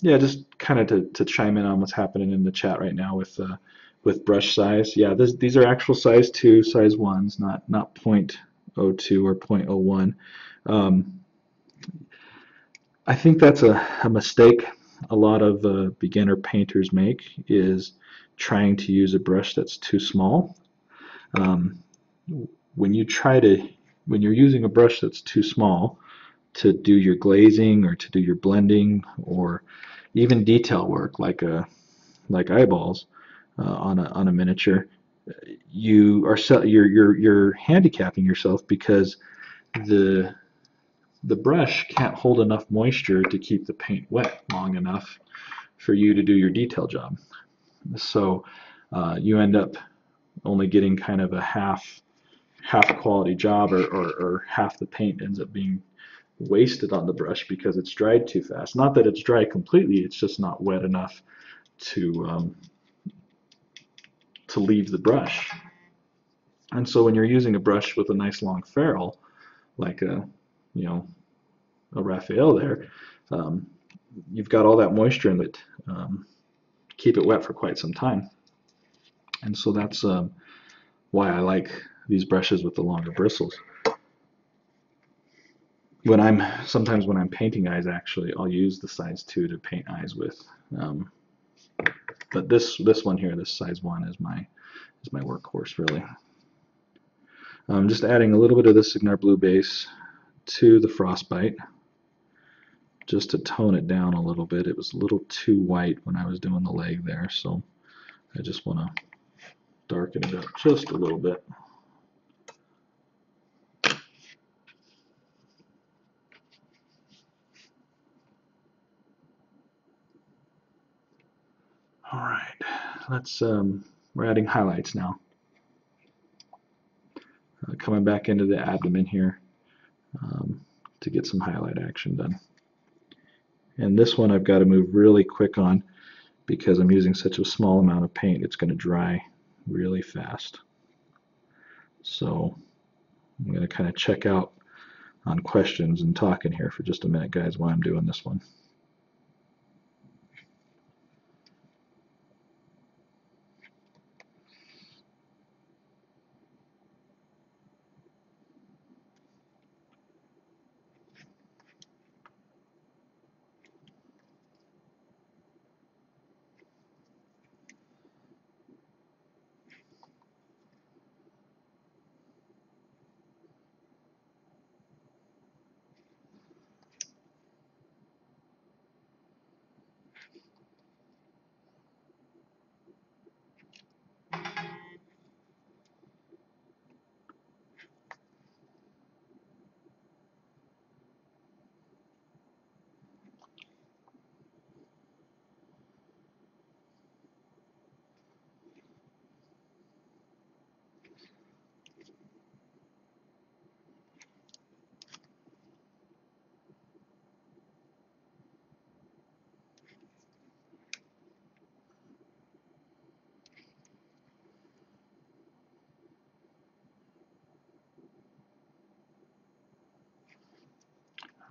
Yeah, just kind of to chime in on what's happening in the chat right now with brush size. Yeah, these are actual size 2, size 1s, not 0.02 or 0.01. I think that's a mistake a lot of beginner painters make, is trying to use a brush that's too small. When you're using a brush that's too small to do your glazing or to do your blending or even detail work like eyeballs on a miniature, you're handicapping yourself because the brush can't hold enough moisture to keep the paint wet long enough for you to do your detail job. So you end up only getting kind of a half quality job, or half the paint ends up being wasted on the brush because it's dried too fast. Not that it's dry completely, it's just not wet enough to leave the brush. And so when you're using a brush with a nice long ferrule, like a Raphael there, you've got all that moisture in it, keep it wet for quite some time. And so that's why I like these brushes with the longer bristles. Sometimes when I'm painting eyes, actually, I'll use the size 2 to paint eyes with. But this one here, this size 1, is my workhorse, really. Just adding a little bit of the Signar Blue base to the Frostbite, just to tone it down a little bit. It was a little too white when I was doing the leg there, so I just want to darken it up just a little bit. All right, we're adding highlights now. Coming back into the abdomen here to get some highlight action done. And this one I've got to move really quick on because I'm using such a small amount of paint. It's going to dry really fast. So I'm going to kind of check out on questions and talking here for just a minute, guys, while I'm doing this one.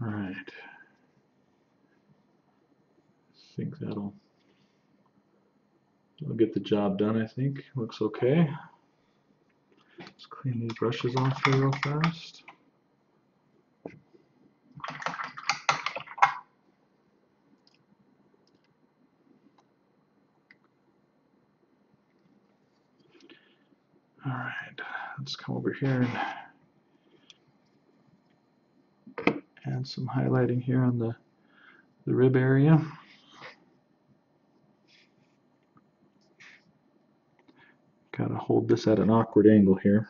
Alright, I think that'll get the job done, I think. Looks okay. Let's clean these brushes off here real fast. Alright, let's come over here and add some highlighting here on the rib area. Gotta hold this at an awkward angle here.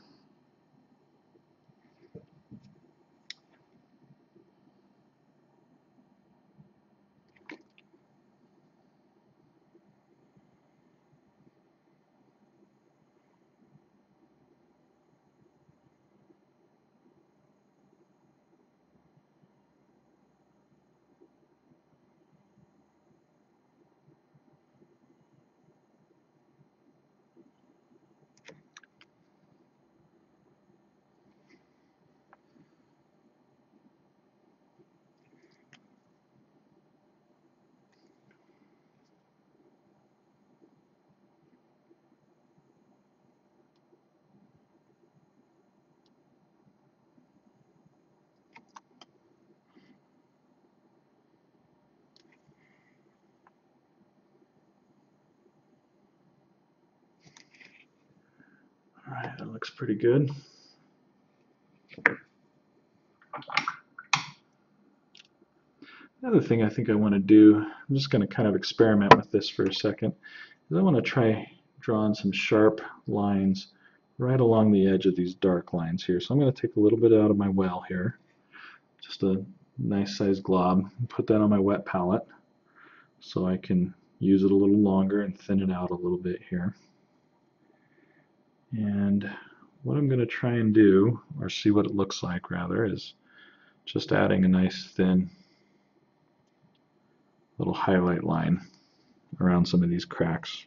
Alright, that looks pretty good. Another thing I think I want to do, I'm just going to kind of experiment with this for a second, is I want to try drawing some sharp lines right along the edge of these dark lines here. So I'm going to take a little bit out of my well here, just a nice sized glob, and put that on my wet palette so I can use it a little longer and thin it out a little bit here. And what I'm going to try and do, or see what it looks like rather, is just adding a nice thin little highlight line around some of these cracks.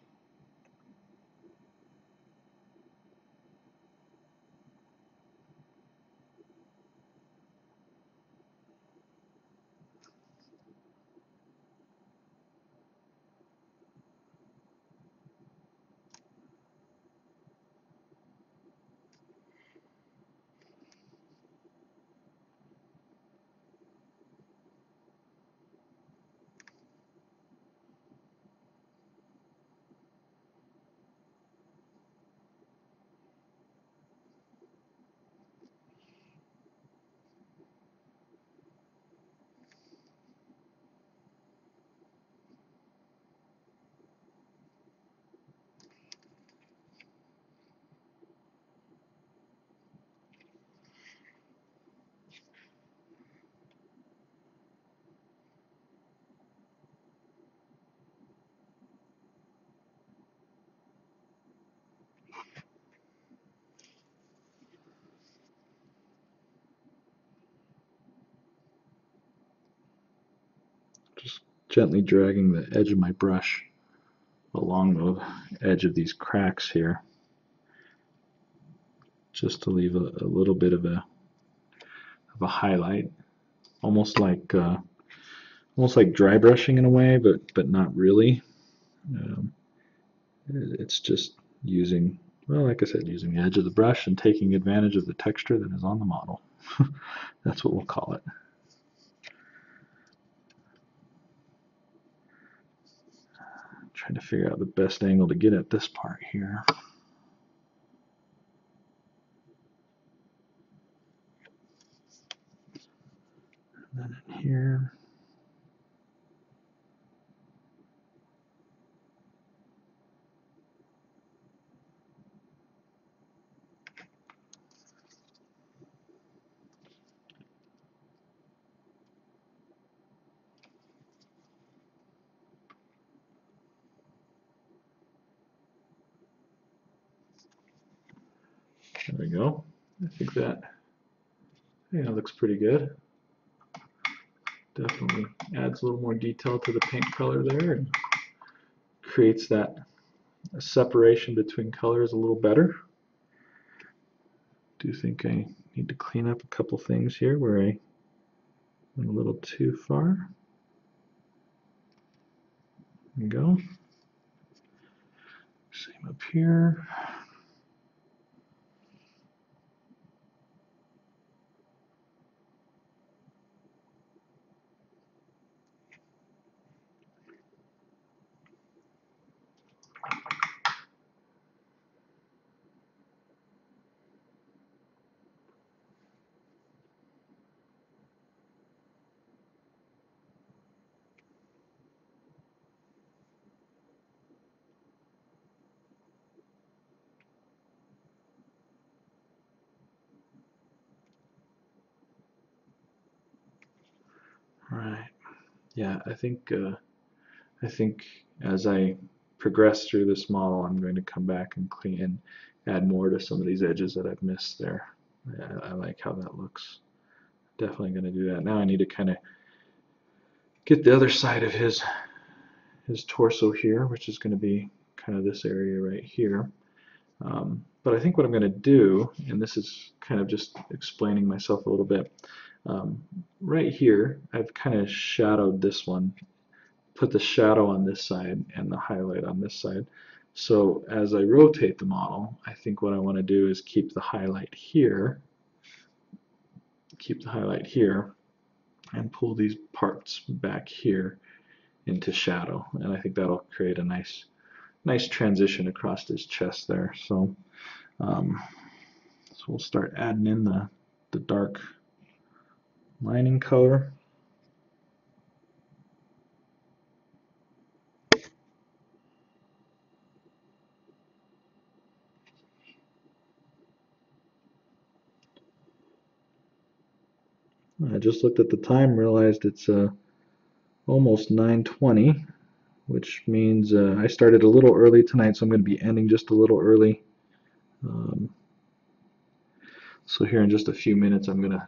Just gently dragging the edge of my brush along the edge of these cracks here, just to leave a little bit of a highlight, almost like dry brushing in a way, but not really. It's just using, well, like I said, using the edge of the brush and taking advantage of the texture that is on the model. That's what we'll call it. Trying to figure out the best angle to get at this part here. And then in here. There we go. I think that looks pretty good. Definitely adds a little more detail to the paint color there and creates that separation between colors a little better. Do think I need to clean up a couple things here where I Went a little too far. There we go. Same up here. All right. Yeah, I think as I progress through this model, I'm going to come back and clean and add more to some of these edges that I've missed there. I like how that looks. Definitely going to do that. Now I need to kind of get the other side of his torso here, which is going to be kind of this area right here. But I think what I'm going to do, and this is kind of just explaining myself a little bit, right here I've kind of shadowed this one, put the shadow on this side and the highlight on this side. So as I rotate the model, I think what I want to do is keep the highlight here, and pull these parts back here into shadow, and I think that'll create a nice transition across his chest there. So we'll start adding in the dark lining color. I just looked at the time, realized it's almost 9:20, which means I started a little early tonight, so I'm going to be ending just a little early. So here in just a few minutes, I'm going to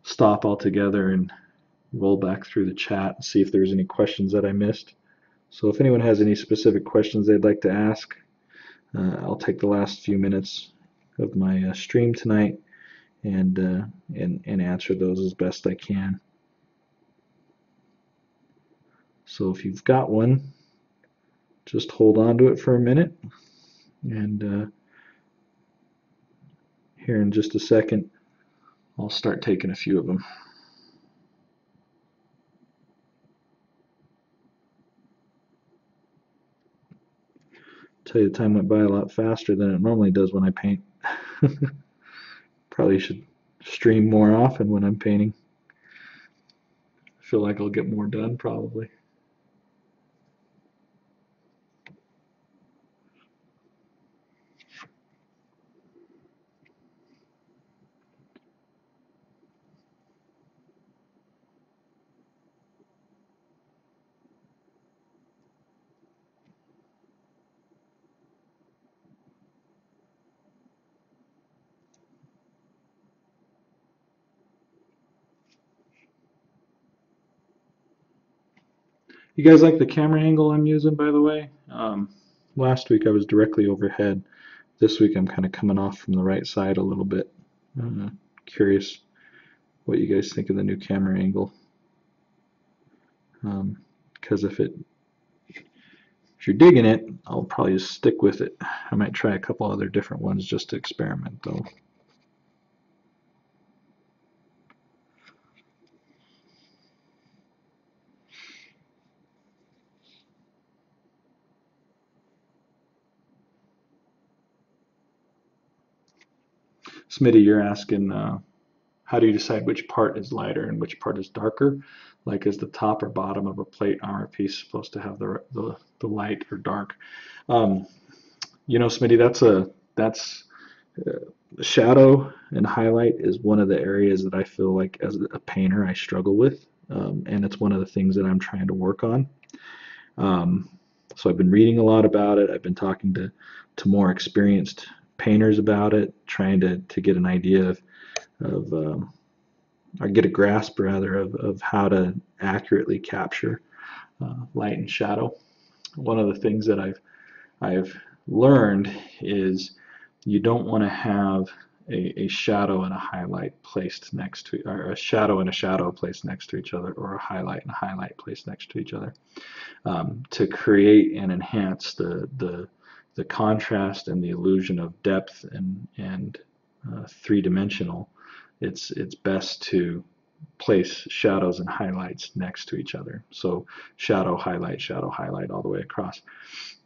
stop altogether and roll back through the chat and see if there's any questions that I missed. So if anyone has any specific questions they'd like to ask, I'll take the last few minutes of my stream tonight and answer those as best I can. So if you've got one, just hold on to it for a minute, and here in just a second, I'll start taking a few of them. Tell you, the time went by a lot faster than it normally does when I paint. Probably should stream more often when I'm painting. I feel like I'll get more done probably. You guys like the camera angle I'm using, by the way? Last week I was directly overhead. This week I'm kind of coming off from the right side a little bit. Curious what you guys think of the new camera angle. Because if you're digging it, I'll probably just stick with it. I might try a couple other different ones just to experiment though. Smitty, you're asking how do you decide which part is lighter and which part is darker? Like, is the top or bottom of a plate armor piece supposed to have the light or dark? You know, Smitty, that's shadow and highlight is one of the areas that I feel like as a painter I struggle with, and it's one of the things that I'm trying to work on. So I've been reading a lot about it. I've been talking to more experienced painters about it, trying to get an idea of or get a grasp rather of how to accurately capture light and shadow. One of the things that I've learned is you don't want to have a shadow and a highlight placed next to, or a shadow and a shadow placed next to each other, or a highlight and a highlight placed next to each other, to create and enhance the contrast and the illusion of depth and three-dimensional. It's best to place shadows and highlights next to each other. So shadow, highlight all the way across.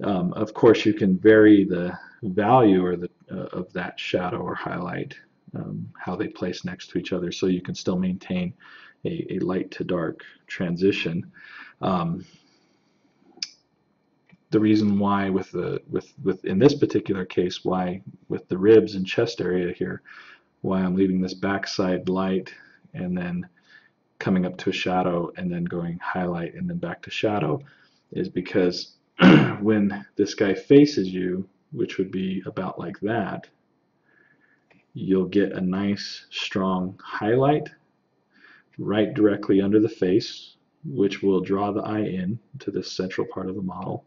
Of course, you can vary the value or of that shadow or highlight, how they place next to each other, so you can still maintain a light to dark transition. The reason why with in this particular case, why with the ribs and chest area here, why I'm leaving this backside light and then coming up to a shadow and then going highlight and then back to shadow, is because when this guy faces you, which would be about like that, you'll get a nice strong highlight right directly under the face, which will draw the eye in to this central part of the model.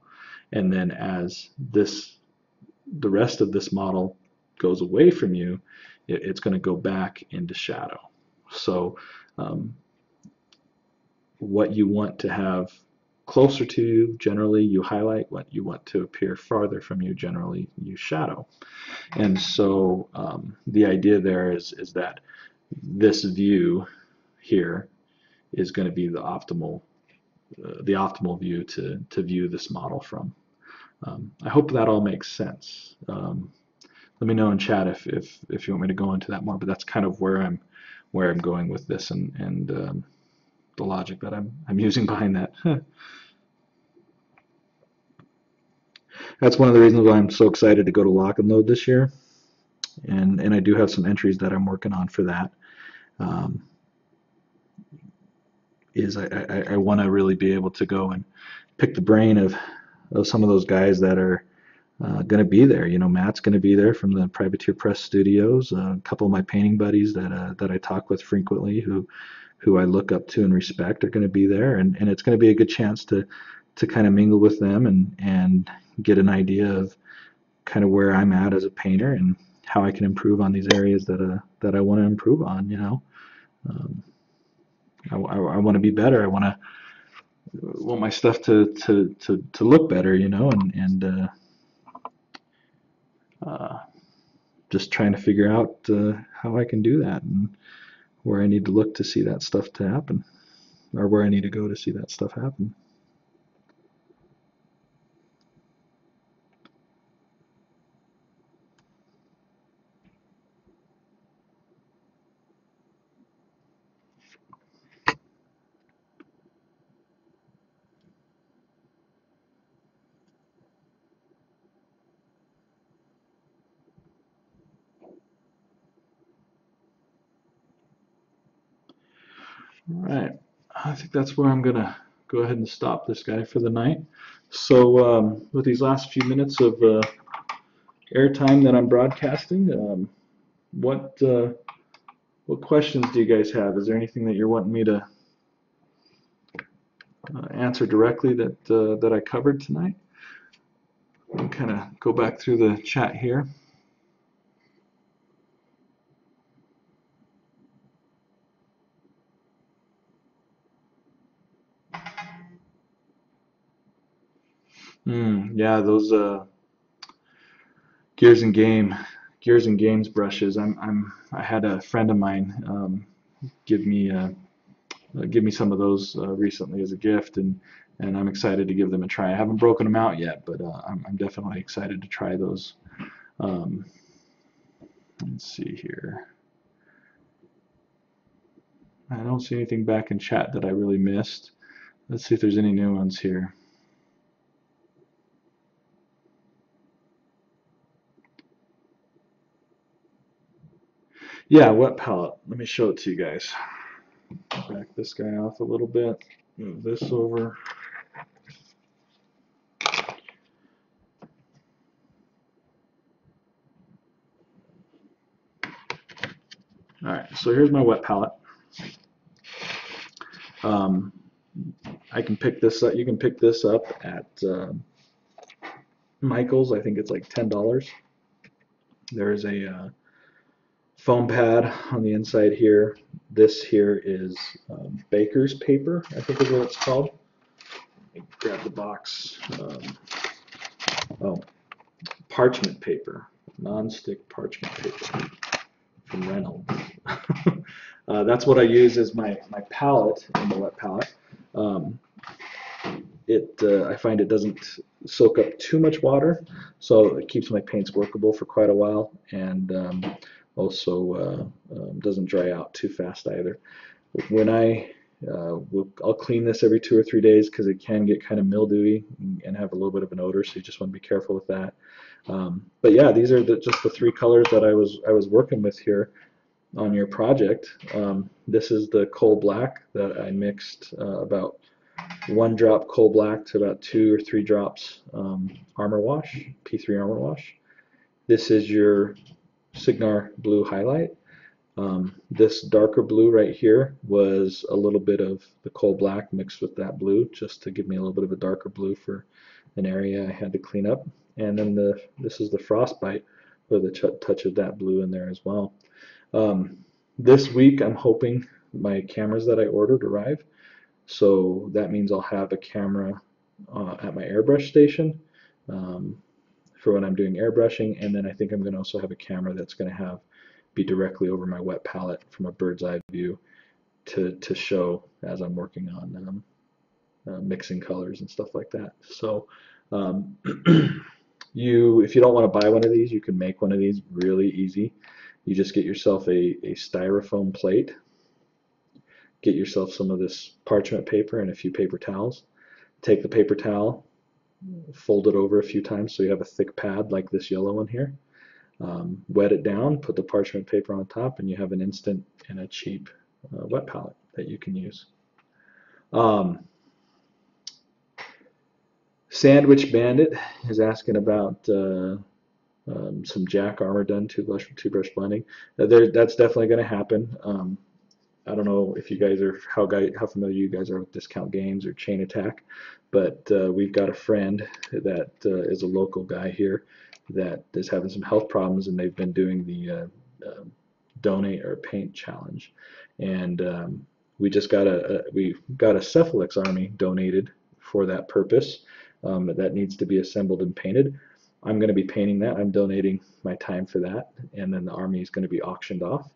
And then as the rest of this model goes away from you, it's going to go back into shadow. So what you want to have closer to you, generally you highlight. What you want to appear farther from you, generally you shadow. And so the idea there is that this view here is going to be the optimal view to view this model from. I hope that all makes sense. Let me know in chat if you want me to go into that more, but that's kind of where I'm going with this and the logic that I'm using behind that. That's one of the reasons why I'm so excited to go to Lock and Load this year, and I do have some entries that I'm working on for that. I want to really be able to go and pick the brain of some of those guys that are going to be there. You know, Matt's going to be there from the Privateer Press Studios. A couple of my painting buddies that I talk with frequently, who I look up to and respect, are going to be there, and it's going to be a good chance to kind of mingle with them and get an idea of kind of where I'm at as a painter and how I can improve on these areas that I want to improve on. You know, I want to be better. I want my stuff to look better. You know, and just trying to figure out how I can do that and where I need to look to see that stuff to happen, or where I need to go to see that stuff happen. All right, I think that's where I'm gonna go ahead and stop this guy for the night. So with these last few minutes of airtime that I'm broadcasting, what questions do you guys have? Is there anything that you're wanting me to answer directly that I covered tonight? I'll kind of go back through the chat here. Yeah, those Gears and Games brushes. I had a friend of mine give me some of those recently as a gift, and I'm excited to give them a try. I haven't broken them out yet, but I'm definitely excited to try those. Let's see here. I don't see anything back in chat that I really missed. Let's see if there's any new ones here. Yeah, wet palette. Let me show it to you guys. Back this guy off a little bit. Move this over. All right, so here's my wet palette. I can pick this up. You can pick this up at Michael's. I think it's like $10. There's a foam pad on the inside here. This here is baker's paper, I think is what it's called. Grab the box. Oh, parchment paper, non-stick parchment paper from Reynolds. That's what I use as my palette in the wet palette. Um, I find it doesn't soak up too much water, so it keeps my paints workable for quite a while, and also doesn't dry out too fast either. When I'll clean this every 2 or 3 days because it can get kind of mildewy and have a little bit of an odor, so you just want to be careful with that. But yeah, these are just the three colors that I was working with here on your project. This is the coal black that I mixed about 1 drop coal black to about 2 or 3 drops armor wash, P3 armor wash. This is your Signar blue highlight. This darker blue right here was a little bit of the coal black mixed with that blue, just to give me a little bit of a darker blue for an area I had to clean up. And then this is the frostbite with a touch of that blue in there as well. This week I'm hoping my cameras that I ordered arrive, so that means I'll have a camera at my airbrush station for when I'm doing airbrushing, and then I think I'm going to also have a camera that's going to be directly over my wet palette from a bird's eye view to show as I'm working on mixing colors and stuff like that. So if you don't want to buy one of these, you can make one of these really easy. You just get yourself a styrofoam plate, get yourself some of this parchment paper and a few paper towels. Take the paper towel, fold it over a few times so you have a thick pad like this yellow one here. Wet it down, put the parchment paper on top, and you have an instant and a cheap wet palette that you can use. Sandwich Bandit is asking about some Jack Armor done two brush blending. That's definitely going to happen. I don't know if you guys are how familiar you guys are with Discount Games or Chain Attack, but we've got a friend that is a local guy here that is having some health problems, and they've been doing the donate or paint challenge, and we got a Cephalix army donated for that purpose. That needs to be assembled and painted. I'm going to be painting that. I'm donating my time for that, and then the army is going to be auctioned off.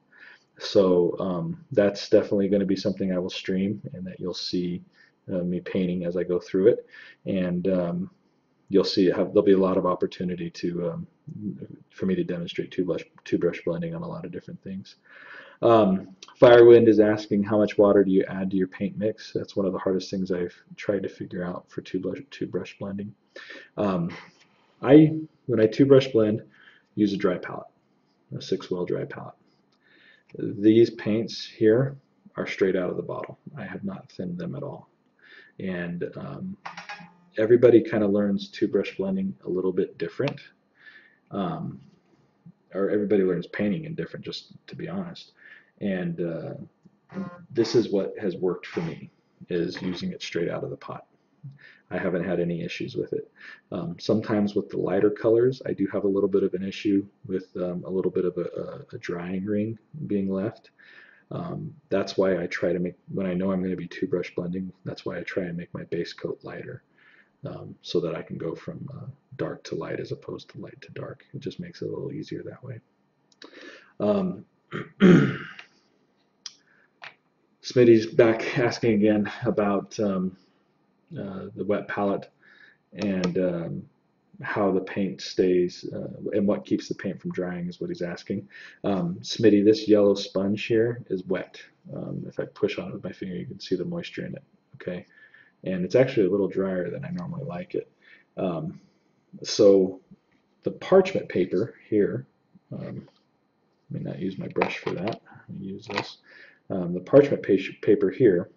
So that's definitely going to be something I will stream, and that you'll see me painting as I go through it, and you'll see there'll be a lot of opportunity for me to demonstrate two brush blending on a lot of different things. Firewind is asking, how much water do you add to your paint mix? That's one of the hardest things I've tried to figure out for two brush blending. When I two brush blend, use a dry palette, a 6-well dry palette. These paints here are straight out of the bottle. I have not thinned them at all. And everybody kind of learns two brush blending a little bit different. Or everybody learns painting in different, just to be honest. And this is what has worked for me, is using it straight out of the pot. I haven't had any issues with it. Sometimes with the lighter colors, I do have a little bit of an issue with a little bit of a drying ring being left. That's why I try to make, when I know I'm going to be two brush blending, that's why I try and make my base coat lighter, so that I can go from dark to light as opposed to light to dark. It just makes it a little easier that way. Smitty's back asking again about the wet palette and how the paint stays and what keeps the paint from drying is what he's asking. Smitty, this yellow sponge here is wet. If I push on it with my finger, you can see the moisture in it. Okay, and it's actually a little drier than I normally like it. So the parchment paper here, let me not use my brush for that. Let me use this. The parchment paper here,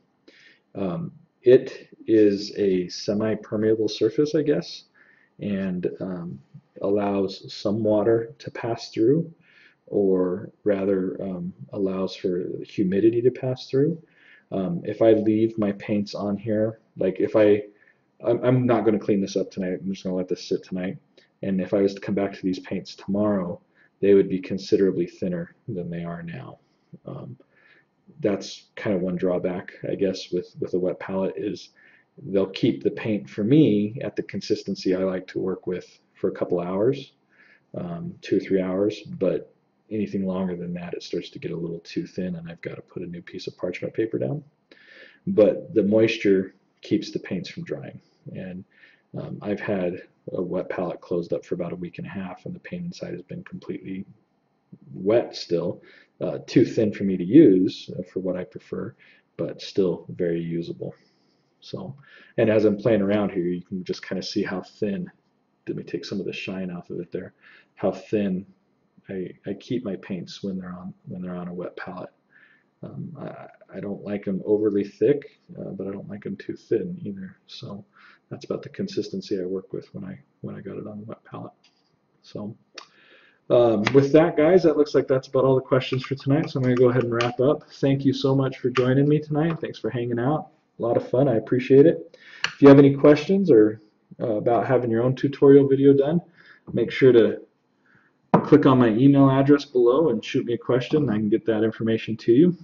it is a semi-permeable surface, I guess, and allows some water to pass through, or rather allows for humidity to pass through. If I leave my paints on here, like I'm not going to clean this up tonight, I'm just going to let this sit tonight, and if I was to come back to these paints tomorrow, they would be considerably thinner than they are now. Um, that's kind of one drawback, I guess, with a wet palette is they'll keep the paint for me at the consistency I like to work with for a couple hours, 2 or 3 hours, but anything longer than that, it starts to get a little too thin and I've got to put a new piece of parchment paper down. But the moisture keeps the paints from drying. And I've had a wet palette closed up for about a week and a half and the paint inside has been completely wet still, too thin for me to use for what I prefer, but still very usable. So, and as I'm playing around here, you can just kind of see how thin, let me take some of the shine off of it there, how thin I keep my paints when they're on a wet palette. I don't like them overly thick, but I don't like them too thin either. So that's about the consistency I work with when I got it on the wet palette. So with that, guys, that looks like that's about all the questions for tonight. So I'm going to go ahead and wrap up. Thank you so much for joining me tonight. Thanks for hanging out. A lot of fun. I appreciate it. If you have any questions or about having your own tutorial video done, make sure to click on my email address below and shoot me a question. I can get that information to you.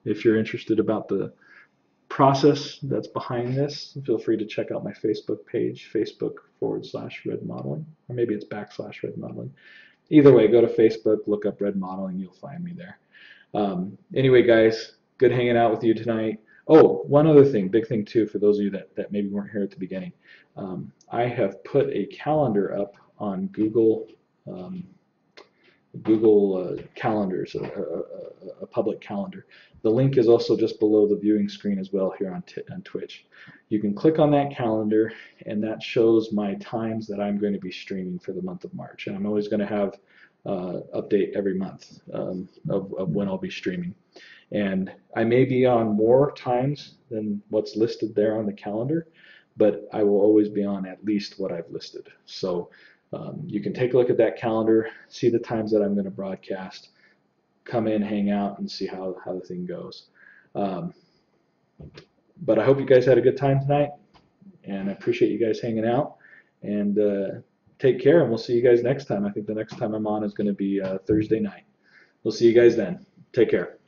If you're interested about the process that's behind this, feel free to check out my Facebook page, Facebook.com/Red Modeling, or maybe it's /Red Modeling. Either way, go to Facebook, look up Red Modeling, you'll find me there. Anyway, guys, good hanging out with you tonight. Oh, one other thing, big thing too, for those of you that maybe weren't here at the beginning. I have put a calendar up on Google Calendars, a public calendar. The link is also just below the viewing screen as well here on Twitch. You can click on that calendar and that shows my times that I'm going to be streaming for the month of March. And I'm always going to have update every month of when I'll be streaming. And I may be on more times than what's listed there on the calendar, but I will always be on at least what I've listed. So you can take a look at that calendar, see the times that I'm going to broadcast, come in, hang out, and see how the thing goes. But I hope you guys had a good time tonight, and I appreciate you guys hanging out. And take care, and we'll see you guys next time. I think the next time I'm on is going to be Thursday night. We'll see you guys then. Take care.